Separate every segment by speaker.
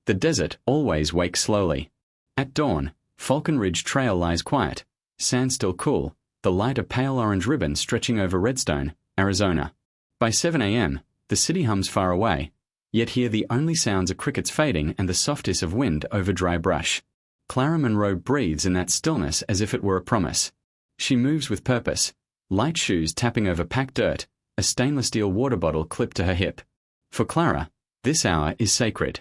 Speaker 1: The desert always wakes slowly. At dawn, Falcon Ridge Trail lies quiet, sand still cool, the light a pale orange ribbon stretching over Redstone, Arizona. By 7 a.m., the city hums far away, yet here the only sounds are crickets fading and the soft hiss of wind over dry brush. Clara Monroe breathes in that stillness as if it were a promise. She moves with purpose, light shoes tapping over packed dirt, a stainless steel water bottle clipped to her hip. For Clara, this hour is sacred.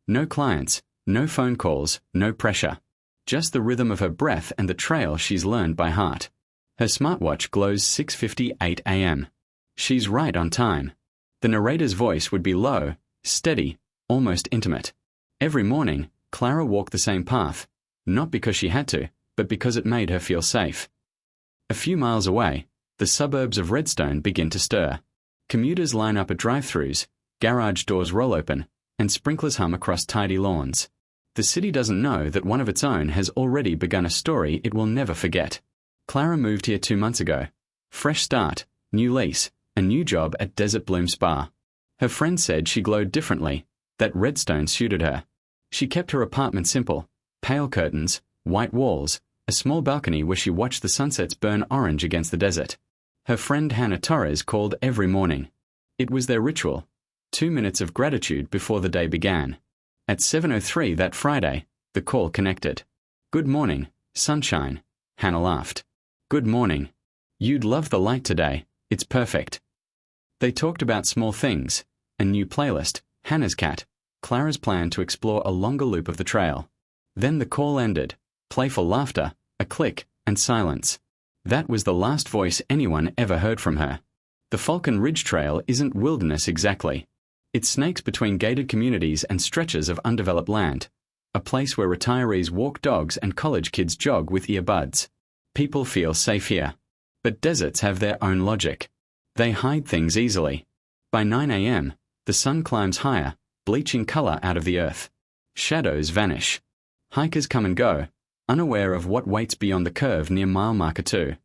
Speaker 1: No clients, no phone calls, no pressure. Just the rhythm of her breath and the trail she's learned by heart. Her smartwatch glows 6:58 a.m. She's right on time. The narrator's voice would be low, steady, almost intimate. Every morning, Clara walked the same path, not because she had to, but because it made her feel safe. A few miles away, the suburbs of Redstone begin to stir. Commuters line up at drive-thrus, garage doors roll open, and sprinklers hum across tidy lawns. The city doesn't know that one of its own has already begun a story it will never forget. Clara moved here 2 months ago. Fresh start, new lease, a new job at Desert Bloom Spa. Her friend said she glowed differently, that Redstone suited her. She kept her apartment simple, pale curtains, white walls, a small balcony where she watched the sunsets burn orange against the desert. Her friend Hannah Torres called every morning. It was their ritual, 2 minutes of gratitude before the day began. At 7:03 that Friday, the call connected. "Good morning, sunshine," Hannah laughed. "Good morning. You'd love the light today, it's perfect." They talked about small things, a new playlist, Hannah's cat, Clara's plan to explore a longer loop of the trail. Then the call ended, playful laughter, a click, and silence. That was the last voice anyone ever heard from her. The Falcon Ridge Trail isn't wilderness exactly. It snakes between gated communities and stretches of undeveloped land, a place where retirees walk dogs and college kids jog with earbuds. People feel safe here. But deserts have their own logic. They hide things easily. By 9 a.m., the sun climbs higher, bleaching color out of the earth. Shadows vanish. Hikers come and go, unaware of what waits beyond the curve near mile marker 2.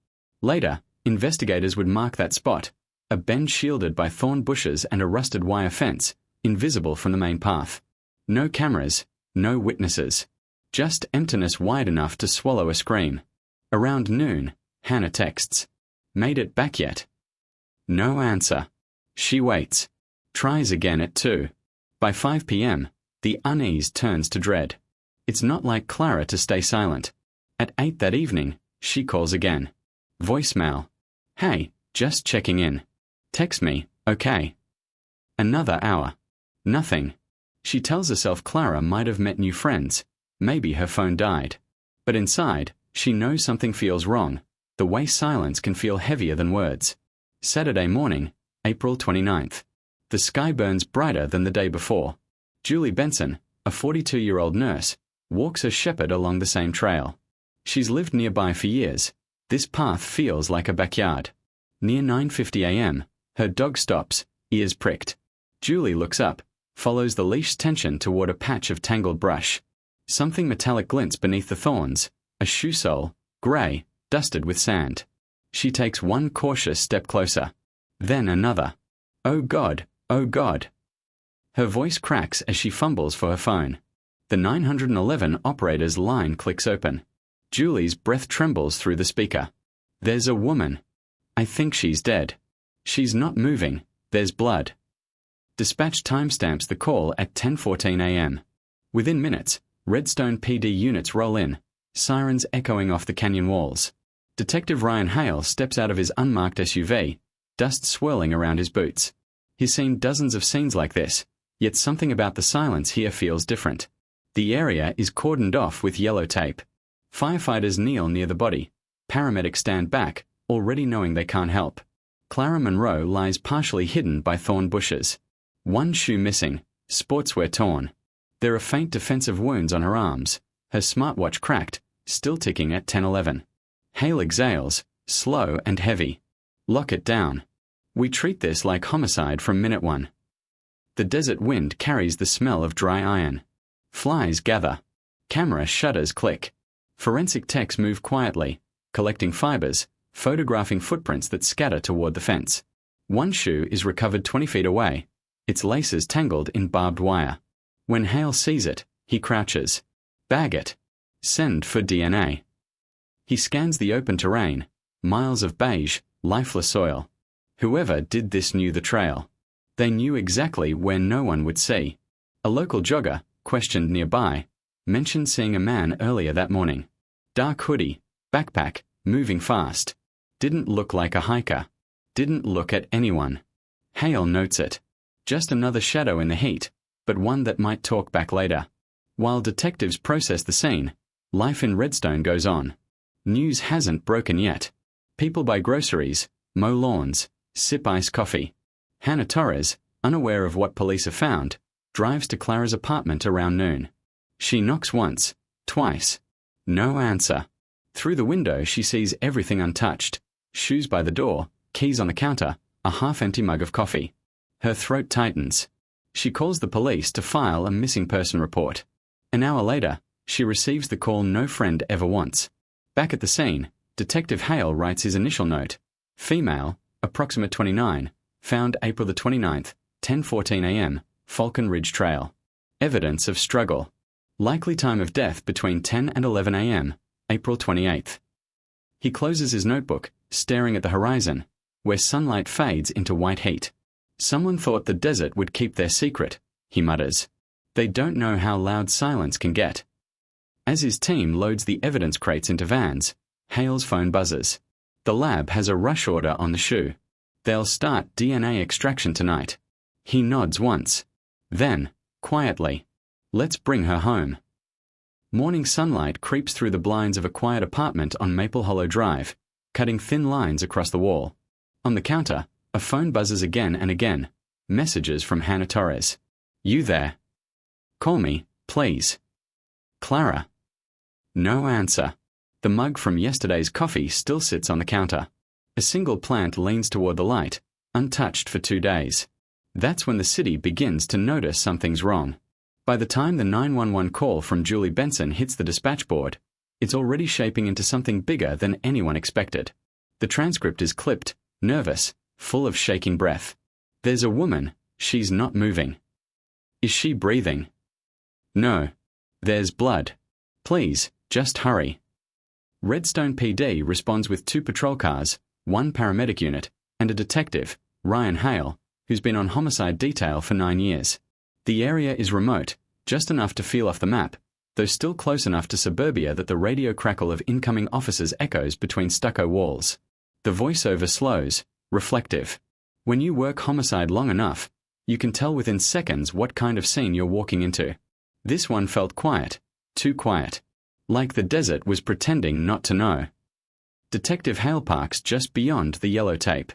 Speaker 1: Later, investigators would mark that spot, a bend shielded by thorn bushes and a rusted wire fence, invisible from the main path. No cameras, no witnesses. Just emptiness wide enough to swallow a scream. Around noon, Hannah texts. "Made it back yet?" No answer. She waits. Tries again at 2. By 5 p.m., the unease turns to dread. It's not like Clara to stay silent. At 8 that evening, she calls again. Voicemail. "Hey, just checking in. Text me, okay." Another hour. Nothing. She tells herself Clara might have met new friends. Maybe her phone died. But inside, she knows something feels wrong, the way silence can feel heavier than words. Saturday morning, April 29th. The sky burns brighter than the day before. Julie Benson, a 42-year-old nurse, walks her shepherd along the same trail. She's lived nearby for years. This path feels like a backyard. Near 9:50 a.m., her dog stops, ears pricked. Julie looks up, follows the leash's tension toward a patch of tangled brush. Something metallic glints beneath the thorns, a shoe sole, gray, dusted with sand. She takes one cautious step closer. Then another. "Oh God, oh God." Her voice cracks as she fumbles for her phone. The 911 operator's line clicks open. Julie's breath trembles through the speaker. "There's a woman. I think she's dead. She's not moving. There's blood." Dispatch timestamps the call at 10:14 a.m. Within minutes, Redstone PD units roll in, sirens echoing off the canyon walls. Detective Ryan Hale steps out of his unmarked SUV, dust swirling around his boots. He's seen dozens of scenes like this, yet something about the silence here feels different. The area is cordoned off with yellow tape. Firefighters kneel near the body. Paramedics stand back, already knowing they can't help. Clara Monroe lies partially hidden by thorn bushes. One shoe missing, sportswear torn. There are faint defensive wounds on her arms, her smartwatch cracked, still ticking at 10:11. Hale exhales, slow and heavy. "Lock it down. We treat this like homicide from minute 1. The desert wind carries the smell of dry iron. Flies gather. Camera shutters click. Forensic techs move quietly, collecting fibers, photographing footprints that scatter toward the fence. One shoe is recovered 20 feet away, its laces tangled in barbed wire. When Hale sees it, He crouches. Bag it. Send for DNA. He scans the open terrain, miles of beige, lifeless soil. Whoever did this knew the trail. They knew exactly where no one would see. A local jogger, questioned nearby, mentioned seeing a man earlier that morning. Dark hoodie, backpack, moving fast. Didn't look like a hiker. Didn't look at anyone. Hale notes it. Just another shadow in the heat, but one that might talk back later. While detectives process the scene, life in Redstone goes on. News hasn't broken yet. People buy groceries, mow lawns, sip iced coffee. Hannah Torres, unaware of what police have found, drives to Clara's apartment around noon. She knocks once, twice. No answer. Through the window she sees everything untouched. Shoes by the door, keys on the counter, a half-empty mug of coffee. Her throat tightens. She calls the police to file a missing person report. An hour later, she receives the call no friend ever wants. Back at the scene, Detective Hale writes his initial note. Female, approximate 29, found April the 29th, 10:14 a.m., Falcon Ridge Trail. Evidence of struggle. Likely time of death between 10 and 11 a.m., April 28th. He closes his notebook, staring at the horizon, where sunlight fades into white heat. Someone thought the desert would keep their secret, he mutters. They don't know how loud silence can get. As his team loads the evidence crates into vans, Hale's phone buzzes. The lab has a rush order on the shoe. They'll start DNA extraction tonight. He nods once. Then, quietly, let's bring her home. Morning sunlight creeps through the blinds of a quiet apartment on Maple Hollow Drive, cutting thin lines across the wall. On the counter, a phone buzzes again and again. Messages from Hannah Torres. You there? Call me, please. Clara. No answer. The mug from yesterday's coffee still sits on the counter. A single plant leans toward the light, untouched for 2 days. That's when the city begins to notice something's wrong. By the time the 911 call from Julie Benson hits the dispatch board, it's already shaping into something bigger than anyone expected. The transcript is clipped, nervous, full of shaking breath. There's a woman, she's not moving. Is she breathing? No. There's blood. Please, just hurry. Redstone PD responds with 2 patrol cars, 1 paramedic unit, and a detective, Ryan Hale, who's been on homicide detail for 9 years. The area is remote, just enough to feel off the map, though still close enough to suburbia that the radio crackle of incoming officers echoes between stucco walls. The voiceover slows, reflective. When you work homicide long enough, you can tell within seconds what kind of scene you're walking into. This one felt quiet, too quiet. Like the desert was pretending not to know. Detective Hale parks just beyond the yellow tape.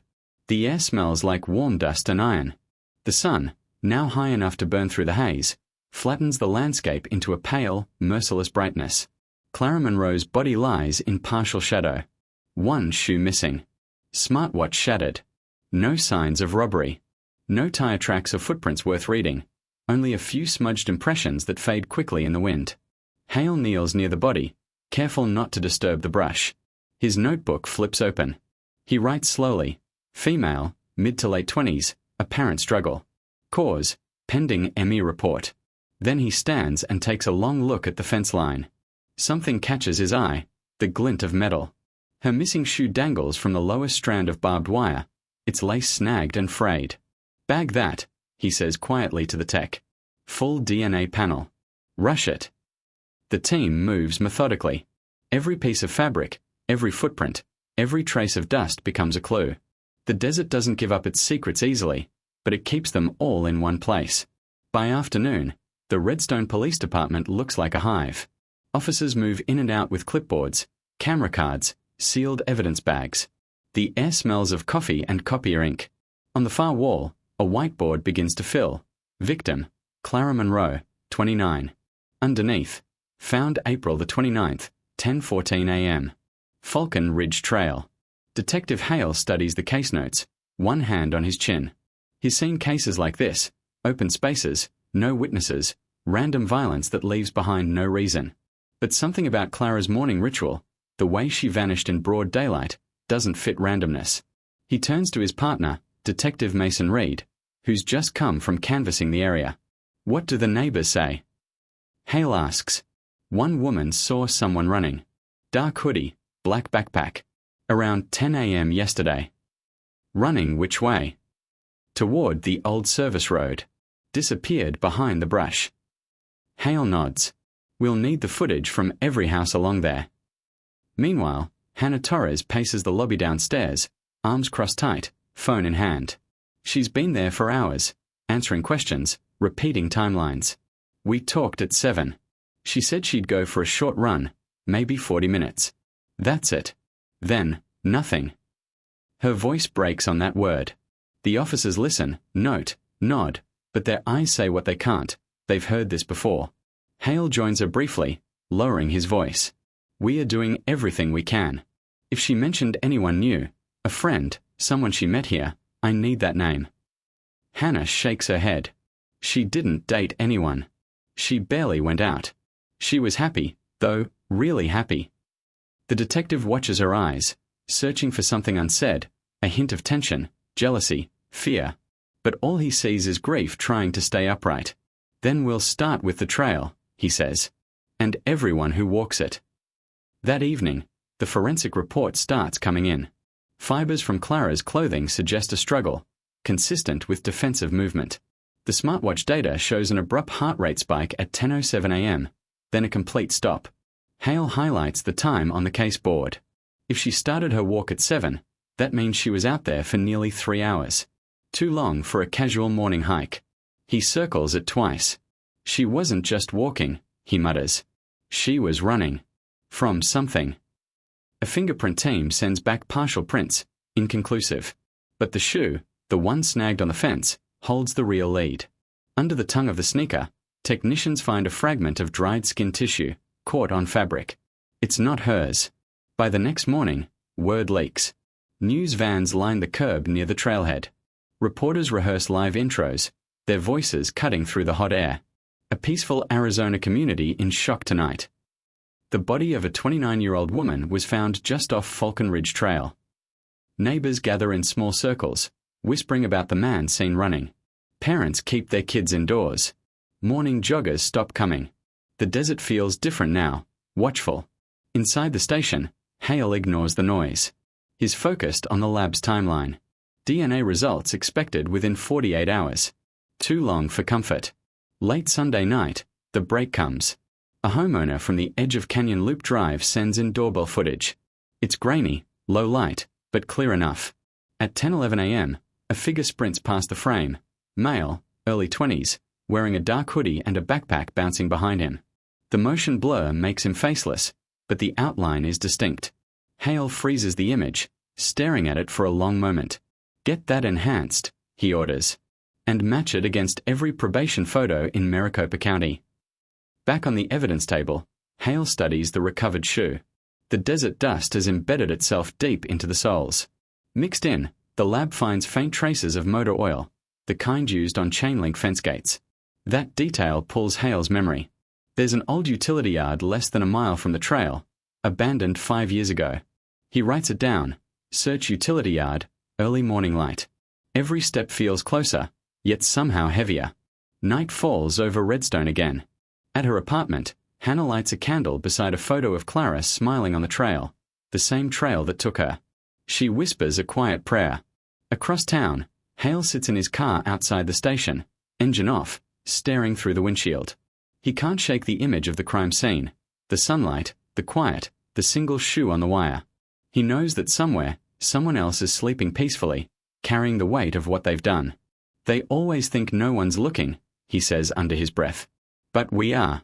Speaker 1: The air smells like warm dust and iron. The sun, now high enough to burn through the haze, flattens the landscape into a pale, merciless brightness. Clara Monroe's body lies in partial shadow. 1 shoe missing. Smartwatch shattered. No signs of robbery. No tire tracks or footprints worth reading. Only a few smudged impressions that fade quickly in the wind. Hale kneels near the body, careful not to disturb the brush. His notebook flips open. He writes slowly. Female, mid to late 20s, apparent struggle. Cause, pending ME report. Then he stands and takes a long look at the fence line. Something catches his eye, the glint of metal. Her missing shoe dangles from the lowest strand of barbed wire, its lace snagged and frayed. Bag that, he says quietly to the tech. Full DNA panel. Rush it. The team moves methodically. Every piece of fabric, every footprint, every trace of dust becomes a clue. The desert doesn't give up its secrets easily, but it keeps them all in one place. By afternoon, the Redstone Police Department looks like a hive. Officers move in and out with clipboards, camera cards, sealed evidence bags. The air smells of coffee and copier ink. On the far wall, a whiteboard begins to fill. Victim, Clara Monroe, 29. Underneath, found April the 29th, 10:14 a.m. Falcon Ridge Trail. Detective Hale studies the case notes, one hand on his chin. He's seen cases like this, open spaces, no witnesses, random violence that leaves behind no reason. But something about Clara's morning ritual, the way she vanished in broad daylight, doesn't fit randomness. He turns to his partner, Detective Mason Reed, who's just come from canvassing the area. What do the neighbors say? Hale asks. One woman saw someone running. Dark hoodie, black backpack. Around 10 a.m. yesterday. Running which way? Toward the old service road. Disappeared behind the brush. Hale nods. We'll need the footage from every house along there. Meanwhile, Hannah Torres paces the lobby downstairs, arms crossed tight, phone in hand. She's been there for hours, answering questions, repeating timelines. We talked at 7. She said she'd go for a short run, maybe 40 minutes. That's it. Then, nothing. Her voice breaks on that word. The officers listen, note, nod, but their eyes say what they can't. They've heard this before. Hale joins her briefly, lowering his voice. We are doing everything we can. If she mentioned anyone new, a friend, someone she met here, I need that name. Hannah shakes her head. She didn't date anyone. She barely went out. She was happy, though, really happy. The detective watches her eyes, searching for something unsaid, a hint of tension, jealousy, fear. But all he sees is grief trying to stay upright. Then we'll start with the trail, he says. And everyone who walks it. That evening, the forensic report starts coming in. Fibers from Clara's clothing suggest a struggle, consistent with defensive movement. The smartwatch data shows an abrupt heart rate spike at 10:07 a.m., then a complete stop. Hale highlights the time on the case board. If she started her walk at 7, that means she was out there for nearly 3 hours. Too long for a casual morning hike. He circles it twice. She wasn't just walking, he mutters. She was running. From something. A fingerprint team sends back partial prints, inconclusive. But the shoe, the one snagged on the fence, holds the real lead. Under the tongue of the sneaker, technicians find a fragment of dried skin tissue, caught on fabric. It's not hers. By the next morning, word leaks. News vans line the curb near the trailhead. Reporters rehearse live intros, their voices cutting through the hot air. A peaceful Arizona community in shock tonight. The body of a 29-year-old woman was found just off Falcon Ridge Trail. Neighbors gather in small circles, whispering about the man seen running. Parents keep their kids indoors. Morning joggers stop coming. The desert feels different now, watchful. Inside the station, Hale ignores the noise. He's focused on the lab's timeline. DNA results expected within 48 hours. Too long for comfort. Late Sunday night, the break comes. A homeowner from the edge of Canyon Loop Drive sends in doorbell footage. It's grainy, low light, but clear enough. At 10:11 a.m., a figure sprints past the frame. Male, early 20s, wearing a dark hoodie and a backpack bouncing behind him. The motion blur makes him faceless, but the outline is distinct. Hale freezes the image, staring at it for a long moment. Get that enhanced, he orders. And match it against every probation photo in Maricopa County. Back on the evidence table, Hale studies the recovered shoe. The desert dust has embedded itself deep into the soles. Mixed in, the lab finds faint traces of motor oil, the kind used on chain-link fence gates. That detail pulls Hale's memory. There's an old utility yard less than a mile from the trail, abandoned 5 years ago. He writes it down. Search utility yard, early morning light. Every step feels closer, yet somehow heavier. Night falls over Redstone again. At her apartment, Hannah lights a candle beside a photo of Clara smiling on the trail, the same trail that took her. She whispers a quiet prayer. Across town, Hale sits in his car outside the station, engine off, staring through the windshield. He can't shake the image of the crime scene, the sunlight, the quiet, the single shoe on the wire. He knows that somewhere, someone else is sleeping peacefully, carrying the weight of what they've done. They always think no one's looking, he says under his breath. But we are.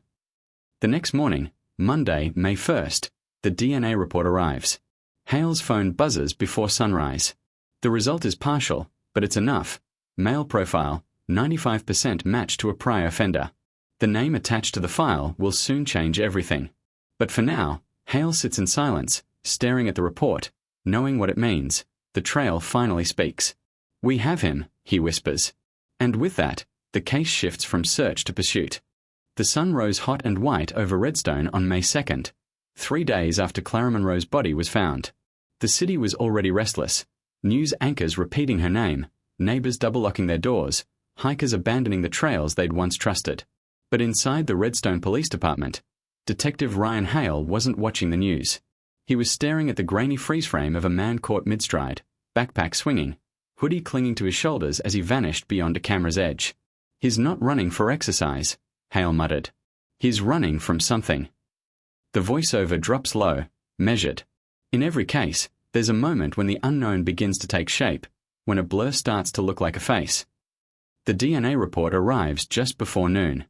Speaker 1: The next morning, Monday, May 1st, the DNA report arrives. Hale's phone buzzes before sunrise. The result is partial, but it's enough. Male profile, 95% match to a prior offender. The name attached to the file will soon change everything. But for now, Hale sits in silence, staring at the report, knowing what it means. The trail finally speaks. We have him, he whispers. And with that, the case shifts from search to pursuit. The sun rose hot and white over Redstone on May 2nd, 3 days after Clara Monroe's body was found. The city was already restless. News anchors repeating her name, neighbors double-locking their doors, hikers abandoning the trails they'd once trusted. But inside the Redstone Police Department, Detective Ryan Hale wasn't watching the news. He was staring at the grainy freeze frame of a man caught mid-stride, backpack swinging, hoodie clinging to his shoulders as he vanished beyond a camera's edge. "He's not running for exercise," Hale muttered. "He's running from something." The voiceover drops low, measured. In every case, there's a moment when the unknown begins to take shape, when a blur starts to look like a face. The DNA report arrives just before noon.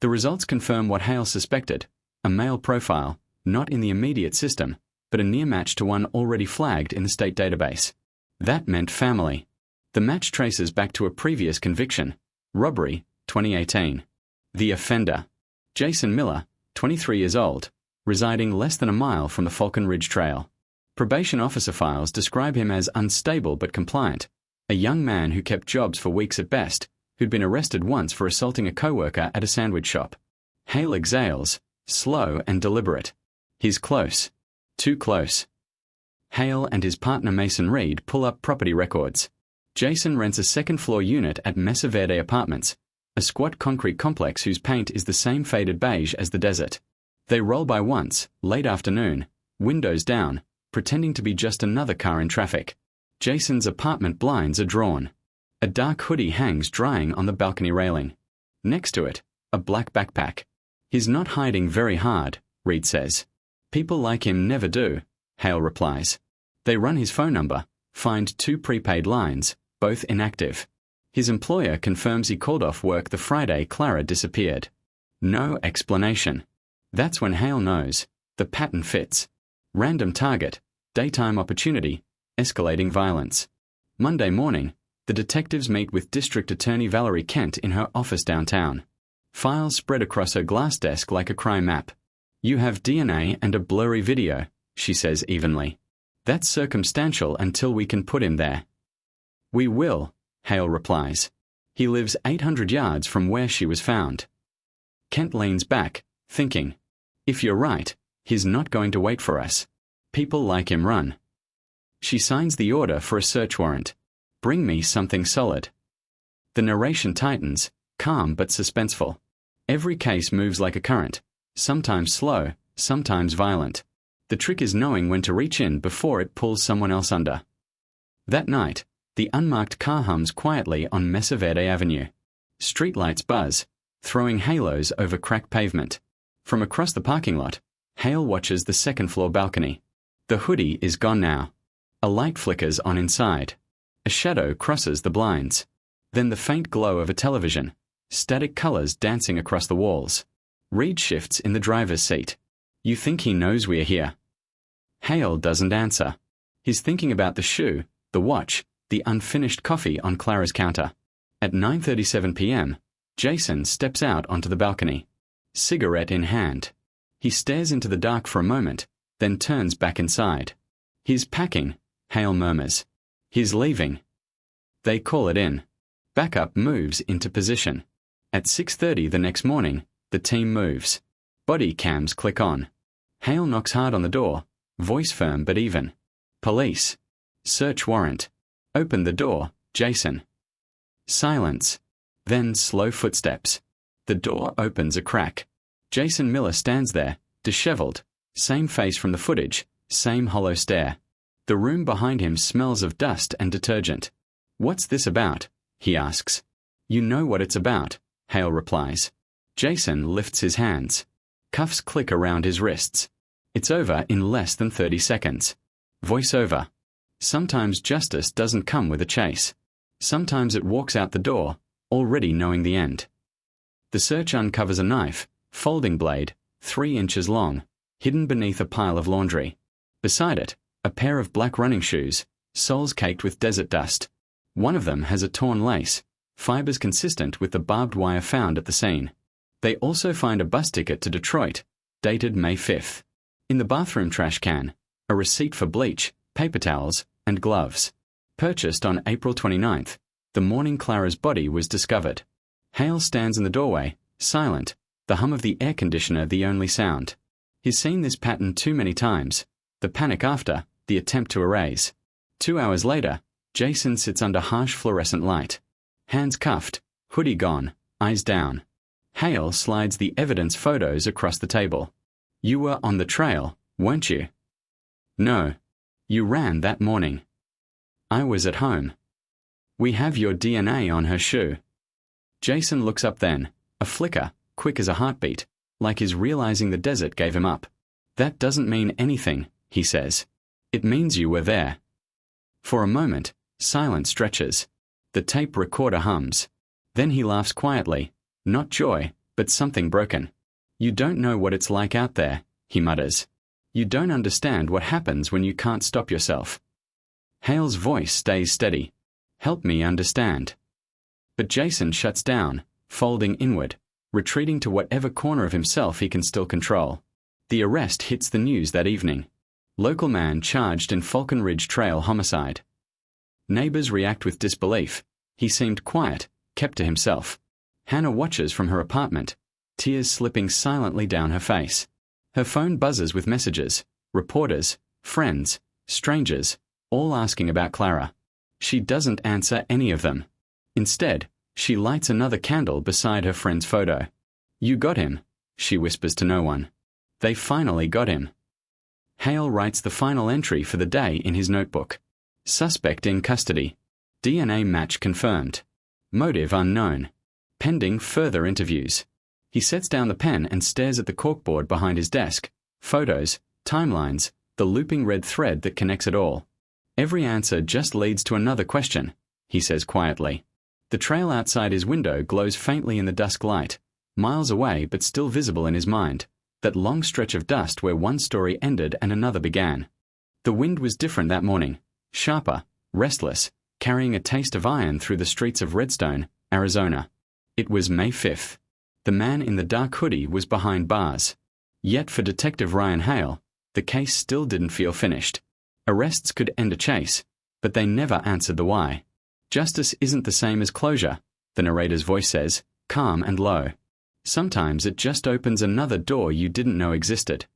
Speaker 1: The results confirm what Hale suspected, a male profile, not in the immediate system, but a near match to one already flagged in the state database. That meant family. The match traces back to a previous conviction, robbery, 2018. The offender, Jason Miller, 23 years old, residing less than a mile from the Falcon Ridge Trail. Probation officer files describe him as unstable but compliant, a young man who kept jobs for weeks at best, who'd been arrested once for assaulting a coworker at a sandwich shop. Hale exhales, slow and deliberate. He's close. Too close. Hale and his partner Mason Reed pull up property records. Jason rents a second-floor unit at Mesa Verde Apartments, a squat concrete complex whose paint is the same faded beige as the desert. They roll by once, late afternoon, windows down, pretending to be just another car in traffic. Jason's apartment blinds are drawn. A dark hoodie hangs drying on the balcony railing. Next to it, a black backpack. "He's not hiding very hard," Reed says. "People like him never do," Hale replies. They run his phone number, find 2 prepaid lines, both inactive. His employer confirms he called off work the Friday Clara disappeared. No explanation. That's when Hale knows. The pattern fits. Random target, daytime opportunity, escalating violence. Monday morning, the detectives meet with District Attorney Valerie Kent in her office downtown. Files spread across her glass desk like a crime map. "You have DNA and a blurry video," she says evenly. "That's circumstantial until we can put him there." "We will," Hale replies. "He lives 800 yards from where she was found." Kent leans back, thinking, "If you're right, he's not going to wait for us. People like him run." She signs the order for a search warrant. "Bring me something solid." The narration tightens, calm but suspenseful. Every case moves like a current, sometimes slow, sometimes violent. The trick is knowing when to reach in before it pulls someone else under. That night, the unmarked car hums quietly on Mesa Verde Avenue. Streetlights buzz, throwing halos over cracked pavement. From across the parking lot, Hale watches the second-floor balcony. The hoodie is gone now. A light flickers on inside. A shadow crosses the blinds. Then the faint glow of a television, static colors dancing across the walls. Reed shifts in the driver's seat. "You think he knows we're here?" Hale doesn't answer. He's thinking about the shoe, the watch, the unfinished coffee on Clara's counter. At 9:37 p.m., Jason steps out onto the balcony, cigarette in hand. He stares into the dark for a moment, then turns back inside. "He's packing," Hale murmurs. "He's leaving." They call it in. Backup moves into position. At 6:30 the next morning, the team moves. Body cams click on. Hale knocks hard on the door, voice firm but even. "Police. Search warrant." "Open the door, Jason." Silence. Then slow footsteps. The door opens a crack. Jason Miller stands there, disheveled, same face from the footage, same hollow stare. The room behind him smells of dust and detergent. "What's this about?" he asks. "You know what it's about," Hale replies. Jason lifts his hands. Cuffs click around his wrists. It's over in less than 30 seconds. Voice over. Sometimes justice doesn't come with a chase. Sometimes it walks out the door, already knowing the end. The search uncovers a knife, folding blade, 3 inches long, hidden beneath a pile of laundry. Beside it, a pair of black running shoes, soles caked with desert dust. One of them has a torn lace, fibers consistent with the barbed wire found at the scene. They also find a bus ticket to Detroit, dated May 5th. In the bathroom trash can, a receipt for bleach, paper towels, and gloves. Purchased on April 29th, the morning Clara's body was discovered. Hale stands in the doorway, silent, the hum of the air conditioner the only sound. He's seen this pattern too many times. The panic after, the attempt to erase. 2 hours later, Jason sits under harsh fluorescent light. Hands cuffed, hoodie gone, eyes down. Hale slides the evidence photos across the table. You were on the trail, weren't you? No. You ran that morning. I was at home. We have your DNA on her shoe. Jason looks up then, a flicker, quick as a heartbeat, like he's realizing the desert gave him up. That doesn't mean anything, he says. It means you were there. For a moment, silence stretches. The tape recorder hums. Then he laughs quietly, not joy, but something broken. You don't know what it's like out there, he mutters. You don't understand what happens when you can't stop yourself. Hale's voice stays steady. Help me understand. But Jason shuts down, folding inward, retreating to whatever corner of himself he can still control. The arrest hits the news that evening. Local man charged in Falcon Ridge Trail homicide. Neighbors react with disbelief. He seemed quiet, kept to himself. Hannah watches from her apartment, tears slipping silently down her face. Her phone buzzes with messages, reporters, friends, strangers, all asking about Clara. She doesn't answer any of them. Instead, she lights another candle beside her friend's photo. You got him, she whispers to no one. They finally got him. Hale writes the final entry for the day in his notebook. Suspect in custody. DNA match confirmed. Motive unknown. Pending further interviews. He sets down the pen and stares at the corkboard behind his desk. Photos, timelines, the looping red thread that connects it all. Every answer just leads to another question, he says quietly. The trail outside his window glows faintly in the dusk light, miles away but still visible in his mind, that long stretch of dust where one story ended and another began. The wind was different that morning, sharper, restless, carrying a taste of iron through the streets of Redstone, Arizona. It was May 5th. The man in the dark hoodie was behind bars. Yet for Detective Ryan Hale, the case still didn't feel finished. Arrests could end a chase, but they never answered the why. Justice isn't the same as closure, the narrator's voice says, calm and low. Sometimes it just opens another door you didn't know existed.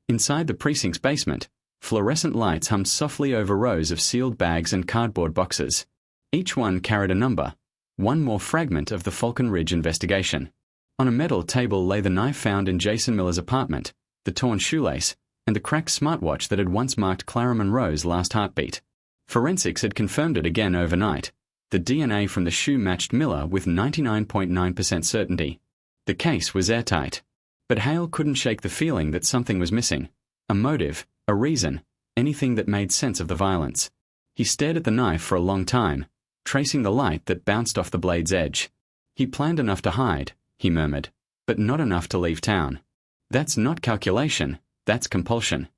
Speaker 1: Inside the precinct's basement, fluorescent lights hummed softly over rows of sealed bags and cardboard boxes. Each one carried a number, one more fragment of the Falcon Ridge investigation. On a metal table lay the knife found in Jason Miller's apartment, the torn shoelace, and the cracked smartwatch that had once marked Clara Monroe's last heartbeat. Forensics had confirmed it again overnight. The DNA from the shoe matched Miller with 99.9% certainty. The case was airtight. But Hale couldn't shake the feeling that something was missing. A motive, a reason, anything that made sense of the violence. He stared at the knife for a long time, tracing the light that bounced off the blade's edge. He planned enough to hide, he murmured, but not enough to leave town. That's not calculation, that's compulsion.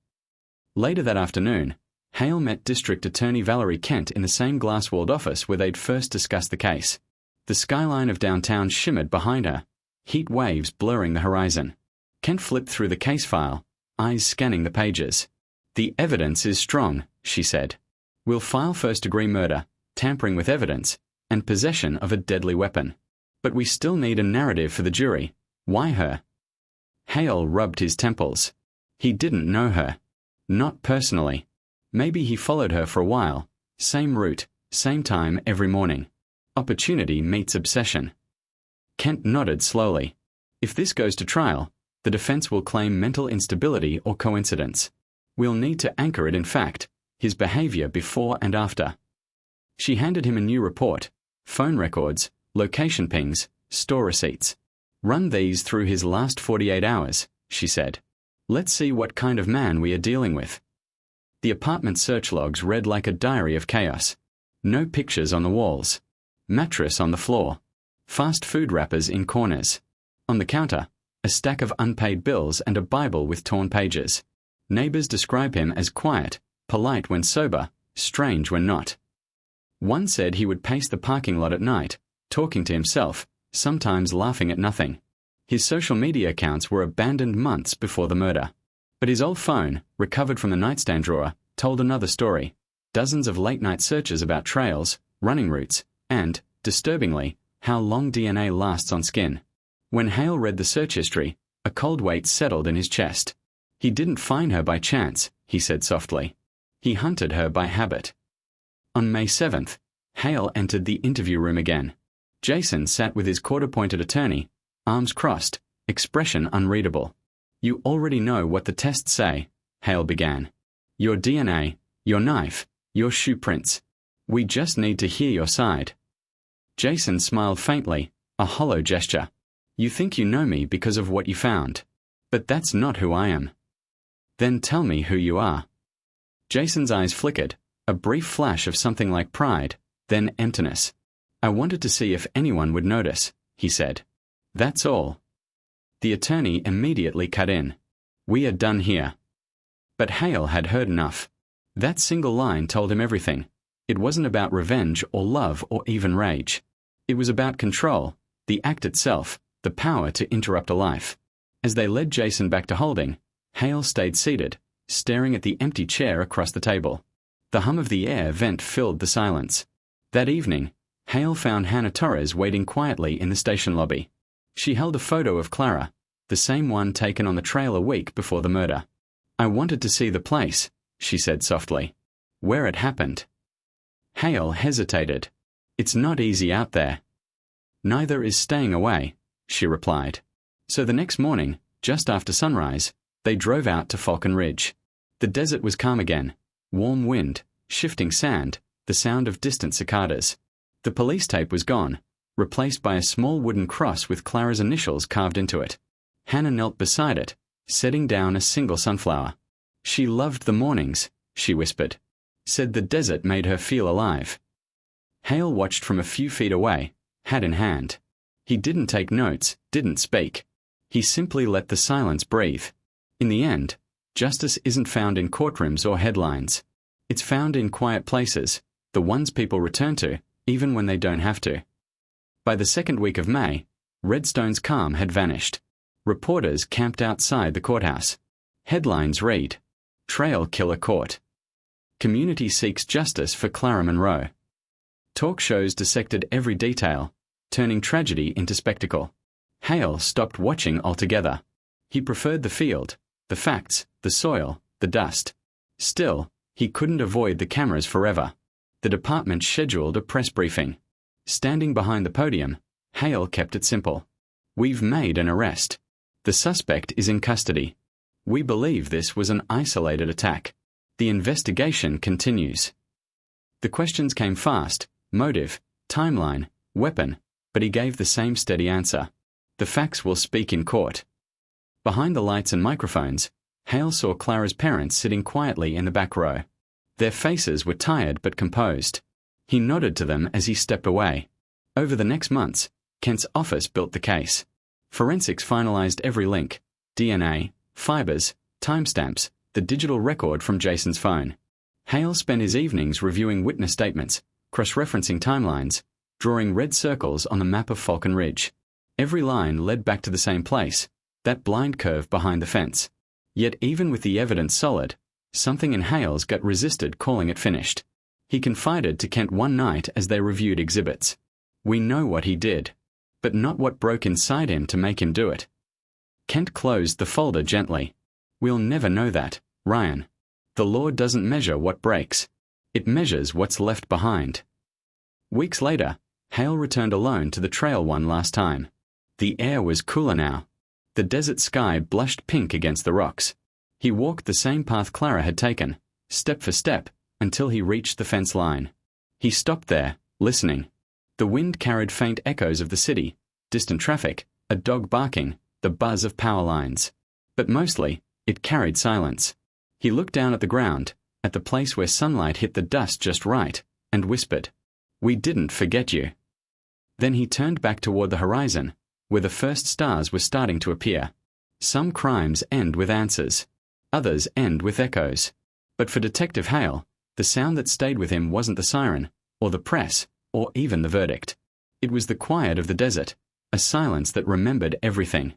Speaker 1: Later that afternoon, Hale met District Attorney Valerie Kent in the same glass-walled office where they'd first discussed the case. The skyline of downtown shimmered behind her, heat waves blurring the horizon. Kent flipped through the case file, eyes scanning the pages. The evidence is strong, she said. We'll file first-degree murder, tampering with evidence, and possession of a deadly weapon. But we still need a narrative for the jury. Why her? Hale rubbed his temples. He didn't know her. Not personally. Maybe he followed her for a while. Same route, same time every morning. Opportunity meets obsession. Kent nodded slowly. If this goes to trial, the defense will claim mental instability or coincidence. We'll need to anchor it in fact, his behavior before and after. She handed him a new report, phone records, location pings, store receipts. Run these through his last 48 hours, she said. Let's see what kind of man we are dealing with. The apartment search logs read like a diary of chaos. No pictures on the walls. Mattress on the floor. Fast food wrappers in corners. On the counter, a stack of unpaid bills and a Bible with torn pages. Neighbors describe him as quiet, polite when sober, strange when not. One said he would pace the parking lot at night, talking to himself, sometimes laughing at nothing. His social media accounts were abandoned months before the murder. But his old phone, recovered from the nightstand drawer, told another story. Dozens of late-night searches about trails, running routes, and, disturbingly, how long DNA lasts on skin. When Hale read the search history, a cold weight settled in his chest. He didn't find her by chance, he said softly. He hunted her by habit. On May 7th, Hale entered the interview room again. Jason sat with his court-appointed attorney, arms crossed, expression unreadable. "You already know what the tests say," Hale began. "Your DNA, your knife, your shoe prints. We just need to hear your side." Jason smiled faintly, a hollow gesture. "You think you know me because of what you found. But that's not who I am." "Then tell me who you are." Jason's eyes flickered, a brief flash of something like pride, then emptiness. "I wanted to see if anyone would notice," he said. "That's all." The attorney immediately cut in. "We are done here." But Hale had heard enough. That single line told him everything. It wasn't about revenge or love or even rage. It was about control, the act itself, the power to interrupt a life. As they led Jason back to holding, Hale stayed seated, staring at the empty chair across the table. The hum of the air vent filled the silence. That evening, Hale found Hannah Torres waiting quietly in the station lobby. She held a photo of Clara, the same one taken on the trail a week before the murder. "I wanted to see the place," she said softly. "Where it happened." Hale hesitated. "It's not easy out there." "Neither is staying away," she replied. So the next morning, just after sunrise, they drove out to Falcon Ridge. The desert was calm again. Warm wind, shifting sand, the sound of distant cicadas. The police tape was gone, replaced by a small wooden cross with Clara's initials carved into it. Hannah knelt beside it, setting down a single sunflower. "She loved the mornings," she whispered. Said the desert made her feel alive. Hale watched from a few feet away, hat in hand. He didn't take notes, didn't speak. He simply let the silence breathe. In the end, justice isn't found in courtrooms or headlines. It's found in quiet places, the ones people return to, even when they don't have to. By the second week of May, Redstone's calm had vanished. Reporters camped outside the courthouse. Headlines read, "Trail Killer Caught." "Community seeks justice for Clara Monroe." Talk shows dissected every detail, turning tragedy into spectacle. Hale stopped watching altogether. He preferred the field, the facts, the soil, the dust. Still, he couldn't avoid the cameras forever. The department scheduled a press briefing. Standing behind the podium, Hale kept it simple. "We've made an arrest. The suspect is in custody. We believe this was an isolated attack. The investigation continues." The questions came fast: motive, timeline, weapon, but he gave the same steady answer. "The facts will speak in court." Behind the lights and microphones, Hale saw Clara's parents sitting quietly in the back row. Their faces were tired but composed. He nodded to them as he stepped away. Over the next months, Kent's office built the case. Forensics finalized every link: DNA, fibers, timestamps, the digital record from Jason's phone. Hale spent his evenings reviewing witness statements, cross-referencing timelines, drawing red circles on the map of Falcon Ridge. Every line led back to the same place, that blind curve behind the fence. Yet even with the evidence solid, something in Hale's gut resisted calling it finished. He confided to Kent one night as they reviewed exhibits. "We know what he did, but not what broke inside him to make him do it." Kent closed the folder gently. "We'll never know that, Ryan. The law doesn't measure what breaks. It measures what's left behind." Weeks later, Hale returned alone to the trail one last time. The air was cooler now. The desert sky blushed pink against the rocks. He walked the same path Clara had taken, step for step, until he reached the fence line. He stopped there, listening. The wind carried faint echoes of the city, distant traffic, a dog barking, the buzz of power lines. But mostly, it carried silence. He looked down at the ground, at the place where sunlight hit the dust just right, and whispered, "We didn't forget you." Then he turned back toward the horizon, where the first stars were starting to appear. Some crimes end with answers. Others end with echoes. But for Detective Hale, the sound that stayed with him wasn't the siren, or the press, or even the verdict. It was the quiet of the desert, a silence that remembered everything.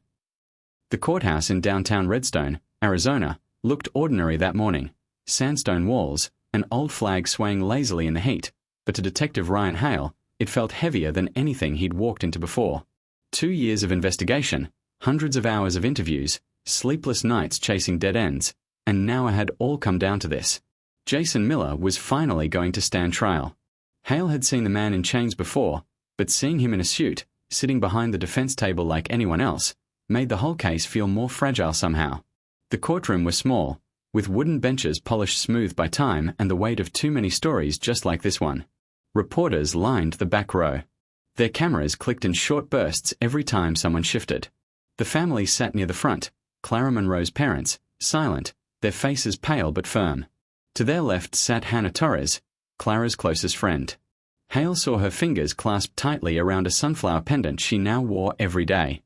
Speaker 1: The courthouse in downtown Redstone, Arizona, looked ordinary that morning. Sandstone walls, an old flag swaying lazily in the heat, but to Detective Ryan Hale, it felt heavier than anything he'd walked into before. 2 years of investigation, hundreds of hours of interviews, sleepless nights chasing dead ends, and now it had all come down to this. Jason Miller was finally going to stand trial. Hale had seen the man in chains before, but seeing him in a suit, sitting behind the defense table like anyone else, made the whole case feel more fragile somehow. The courtroom was small, with wooden benches polished smooth by time and the weight of too many stories just like this one. Reporters lined the back row. Their cameras clicked in short bursts every time someone shifted. The family sat near the front, Clara Monroe's parents, silent, their faces pale but firm. To their left sat Hannah Torres, Clara's closest friend. Hale saw her fingers clasped tightly around a sunflower pendant she now wore every day.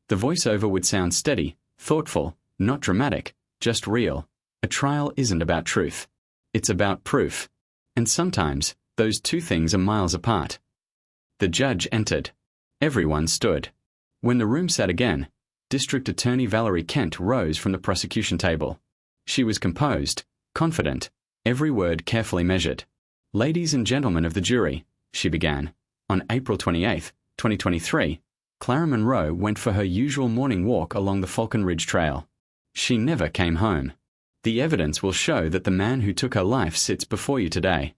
Speaker 1: The voiceover would sound steady, thoughtful, not dramatic, just real. A trial isn't about truth. It's about proof. And sometimes, those two things are miles apart. The judge entered. Everyone stood. When the room sat again, District Attorney Valerie Kent rose from the prosecution table. She was composed, confident, every word carefully measured. "Ladies and gentlemen of the jury," she began, "on April 28, 2023, Clara Monroe went for her usual morning walk along the Falcon Ridge Trail. She never came home. The evidence will show that the man who took her life sits before you today."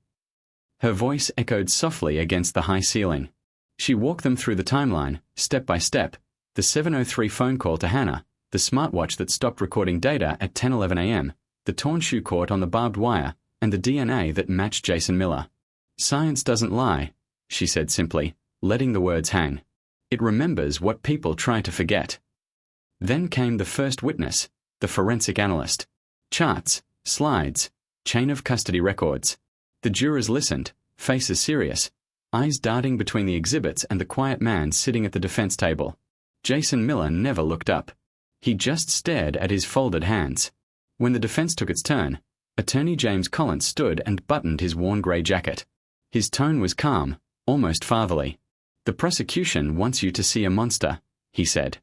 Speaker 1: Her voice echoed softly against the high ceiling. She walked them through the timeline, step by step, the 7:03 phone call to Hannah, the smartwatch that stopped recording data at 10:11 a.m., the torn shoe caught on the barbed wire, and the DNA that matched Jason Miller. "Science doesn't lie," she said simply, letting the words hang. "It remembers what people try to forget." Then came the first witness, the forensic analyst. Charts, slides, chain of custody records. The jurors listened, faces serious, eyes darting between the exhibits and the quiet man sitting at the defense table. Jason Miller never looked up. He just stared at his folded hands. When the defense took its turn, Attorney James Collins stood and buttoned his worn grey jacket. His tone was calm, almost fatherly. "The prosecution wants you to see a monster," he said.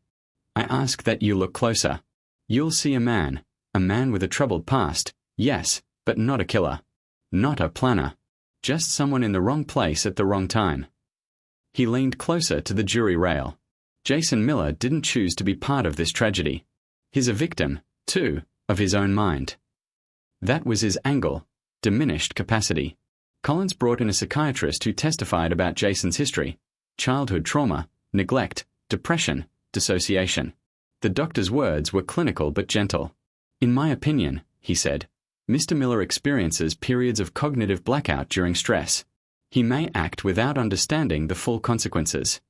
Speaker 1: "I ask that you look closer. You'll see a man with a troubled past, yes, but not a killer. Not a planner. Just someone in the wrong place at the wrong time." He leaned closer to the jury rail. Jason Miller didn't choose to be part of this tragedy. He's a victim, too, of his own mind. That was his angle, diminished capacity. Collins brought in a psychiatrist who testified about Jason's history: childhood trauma, neglect, depression, dissociation. The doctor's words were clinical but gentle. "In my opinion," he said, "Mr. Miller experiences periods of cognitive blackout during stress. He may act without understanding the full consequences."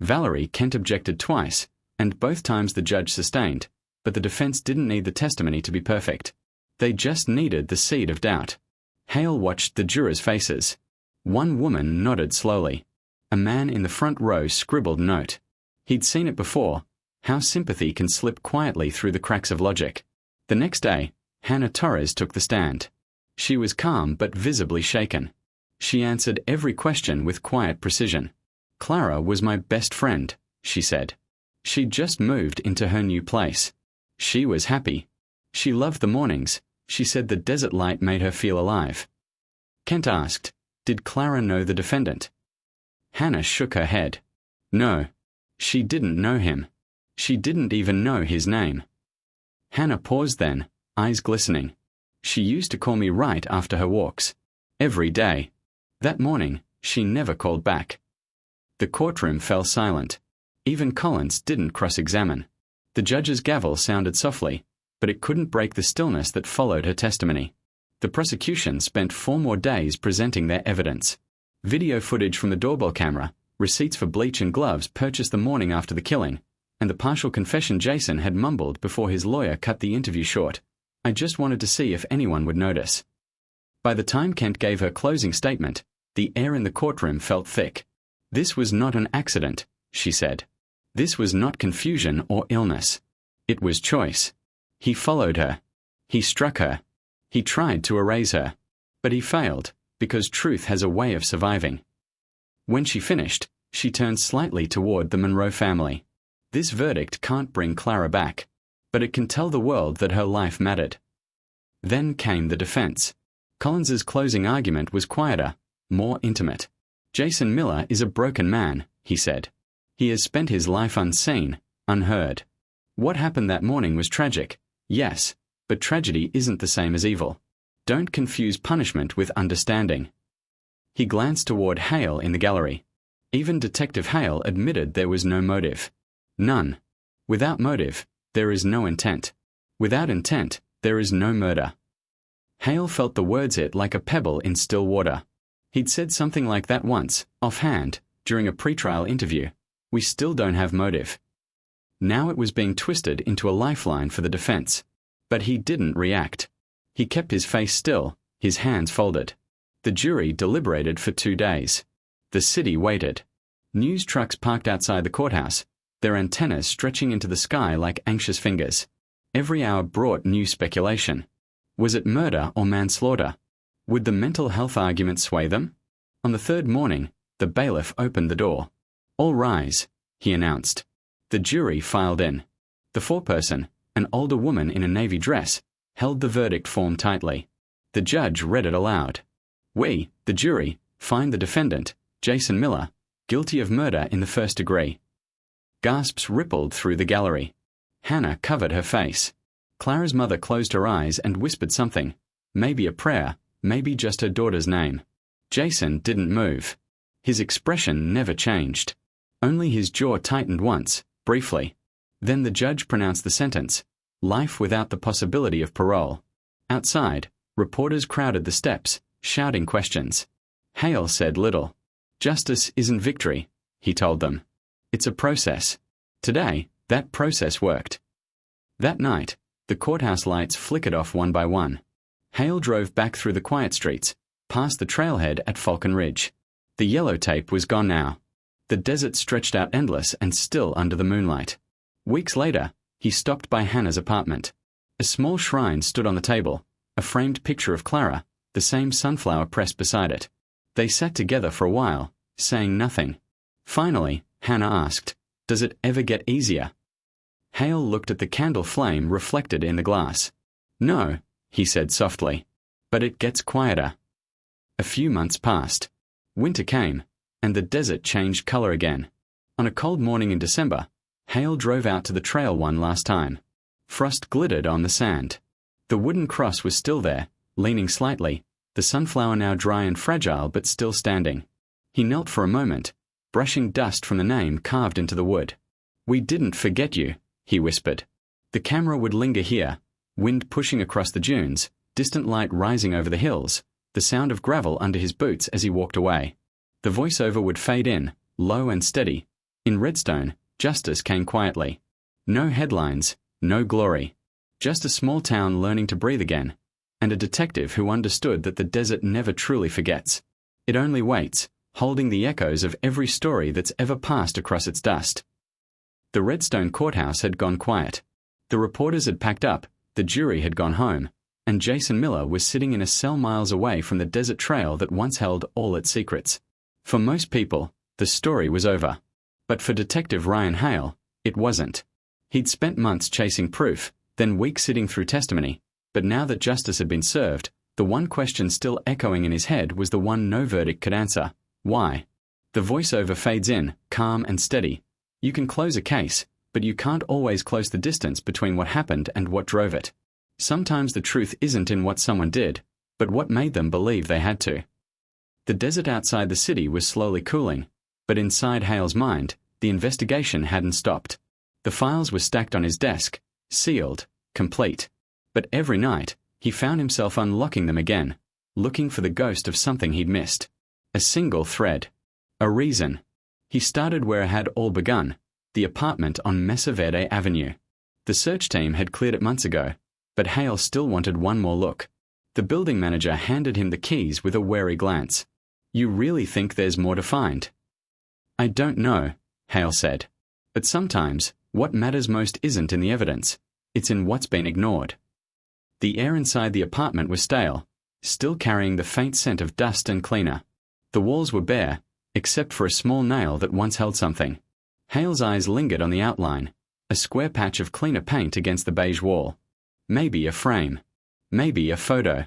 Speaker 1: Valerie Kent objected twice, and both times the judge sustained, but the defense didn't need the testimony to be perfect. They just needed the seed of doubt. Hale watched the jurors' faces. One woman nodded slowly. A man in the front row scribbled note. He'd seen it before, how sympathy can slip quietly through the cracks of logic. The next day, Hannah Torres took the stand. She was calm but visibly shaken. She answered every question with quiet precision. "Clara was my best friend," she said. "She'd just moved into her new place. She was happy. She loved the mornings. She said the desert light made her feel alive." Kent asked, "Did Clara know the defendant?" Hannah shook her head. "No. She didn't know him. She didn't even know his name." Hannah paused then, eyes glistening. "She used to call me right after her walks. Every day. That morning, she never called back." The courtroom fell silent. Even Collins didn't cross-examine. The judge's gavel sounded softly, but it couldn't break the stillness that followed her testimony. The prosecution spent 4 more days presenting their evidence. Video footage from the doorbell camera, receipts for bleach and gloves purchased the morning after the killing, and the partial confession Jason had mumbled before his lawyer cut the interview short. "I just wanted to see if anyone would notice." By the time Kent gave her closing statement, the air in the courtroom felt thick. "This was not an accident," she said. "This was not confusion or illness. It was choice. He followed her. He struck her. He tried to erase her. But he failed, because truth has a way of surviving." When she finished, she turned slightly toward the Monroe family. "This verdict can't bring Clara back, but it can tell the world that her life mattered." Then came the defense. Collins's closing argument was quieter, more intimate. "Jason Miller is a broken man," he said. "He has spent his life unseen, unheard. What happened that morning was tragic, yes, but tragedy isn't the same as evil. Don't confuse punishment with understanding." He glanced toward Hale in the gallery. Even Detective Hale admitted there was no motive. None. Without motive, there is no intent. Without intent, there is no murder. Hale felt the words hit like a pebble in still water. He'd said something like that once, offhand, during a pretrial interview. We still don't have motive. Now it was being twisted into a lifeline for the defense. But he didn't react. He kept his face still, his hands folded. The jury deliberated for 2 days. The city waited. News trucks parked outside the courthouse, their antennas stretching into the sky like anxious fingers. Every hour brought new speculation. Was it murder or manslaughter? Would the mental health argument sway them? On the third morning, the bailiff opened the door. "All rise," he announced. The jury filed in. The foreperson, an older woman in a navy dress, held the verdict form tightly. The judge read it aloud. "We, the jury, find the defendant, Jason Miller, guilty of murder in the first degree." Gasps rippled through the gallery. Hannah covered her face. Clara's mother closed her eyes and whispered something, maybe a prayer, maybe just her daughter's name. Jason didn't move. His expression never changed. Only his jaw tightened once, briefly. Then the judge pronounced the sentence, life without the possibility of parole. Outside, reporters crowded the steps, shouting questions. Hale said little. "Justice isn't victory," he told them. "It's a process." Today, that process worked. That night, the courthouse lights flickered off one by one. Hale drove back through the quiet streets, past the trailhead at Falcon Ridge. The yellow tape was gone now. The desert stretched out endless and still under the moonlight. Weeks later, he stopped by Hannah's apartment. A small shrine stood on the table, a framed picture of Clara, the same sunflower pressed beside it. They sat together for a while, saying nothing. Finally, Hannah asked, "Does it ever get easier?" Hale looked at the candle flame reflected in the glass. "No," he said softly, "but it gets quieter." A few months passed. Winter came, and the desert changed color again. On a cold morning in December, Hale drove out to the trail one last time. Frost glittered on the sand. The wooden cross was still there, leaning slightly, the sunflower now dry and fragile but still standing. He knelt for a moment, brushing dust from the name carved into the wood. "We didn't forget you," he whispered. The camera would linger here, wind pushing across the dunes, distant light rising over the hills, the sound of gravel under his boots as he walked away. The voiceover would fade in, low and steady. In Redstone, justice came quietly. No headlines, no glory. Just a small town learning to breathe again, and a detective who understood that the desert never truly forgets. It only waits, holding the echoes of every story that's ever passed across its dust. The Redstone courthouse had gone quiet. The reporters had packed up, the jury had gone home, and Jason Miller was sitting in a cell miles away from the desert trail that once held all its secrets. For most people, the story was over. But for Detective Ryan Hale, it wasn't. He'd spent months chasing proof, then weeks sitting through testimony, but now that justice had been served, the one question still echoing in his head was the one no verdict could answer. Why? The voiceover fades in, calm and steady. You can close a case, but you can't always close the distance between what happened and what drove it. Sometimes the truth isn't in what someone did, but what made them believe they had to. The desert outside the city was slowly cooling, but inside Hale's mind, the investigation hadn't stopped. The files were stacked on his desk, sealed, complete. But every night, he found himself unlocking them again, looking for the ghost of something he'd missed. A single thread. A reason. He started where it had all begun, the apartment on Mesa Verde Avenue. The search team had cleared it months ago, but Hale still wanted one more look. The building manager handed him the keys with a wary glance. "You really think there's more to find?" "I don't know," Hale said. "But sometimes, what matters most isn't in the evidence, it's in what's been ignored." The air inside the apartment was stale, still carrying the faint scent of dust and cleaner. The walls were bare, except for a small nail that once held something. Hale's eyes lingered on the outline, a square patch of cleaner paint against the beige wall. Maybe a frame. Maybe a photo.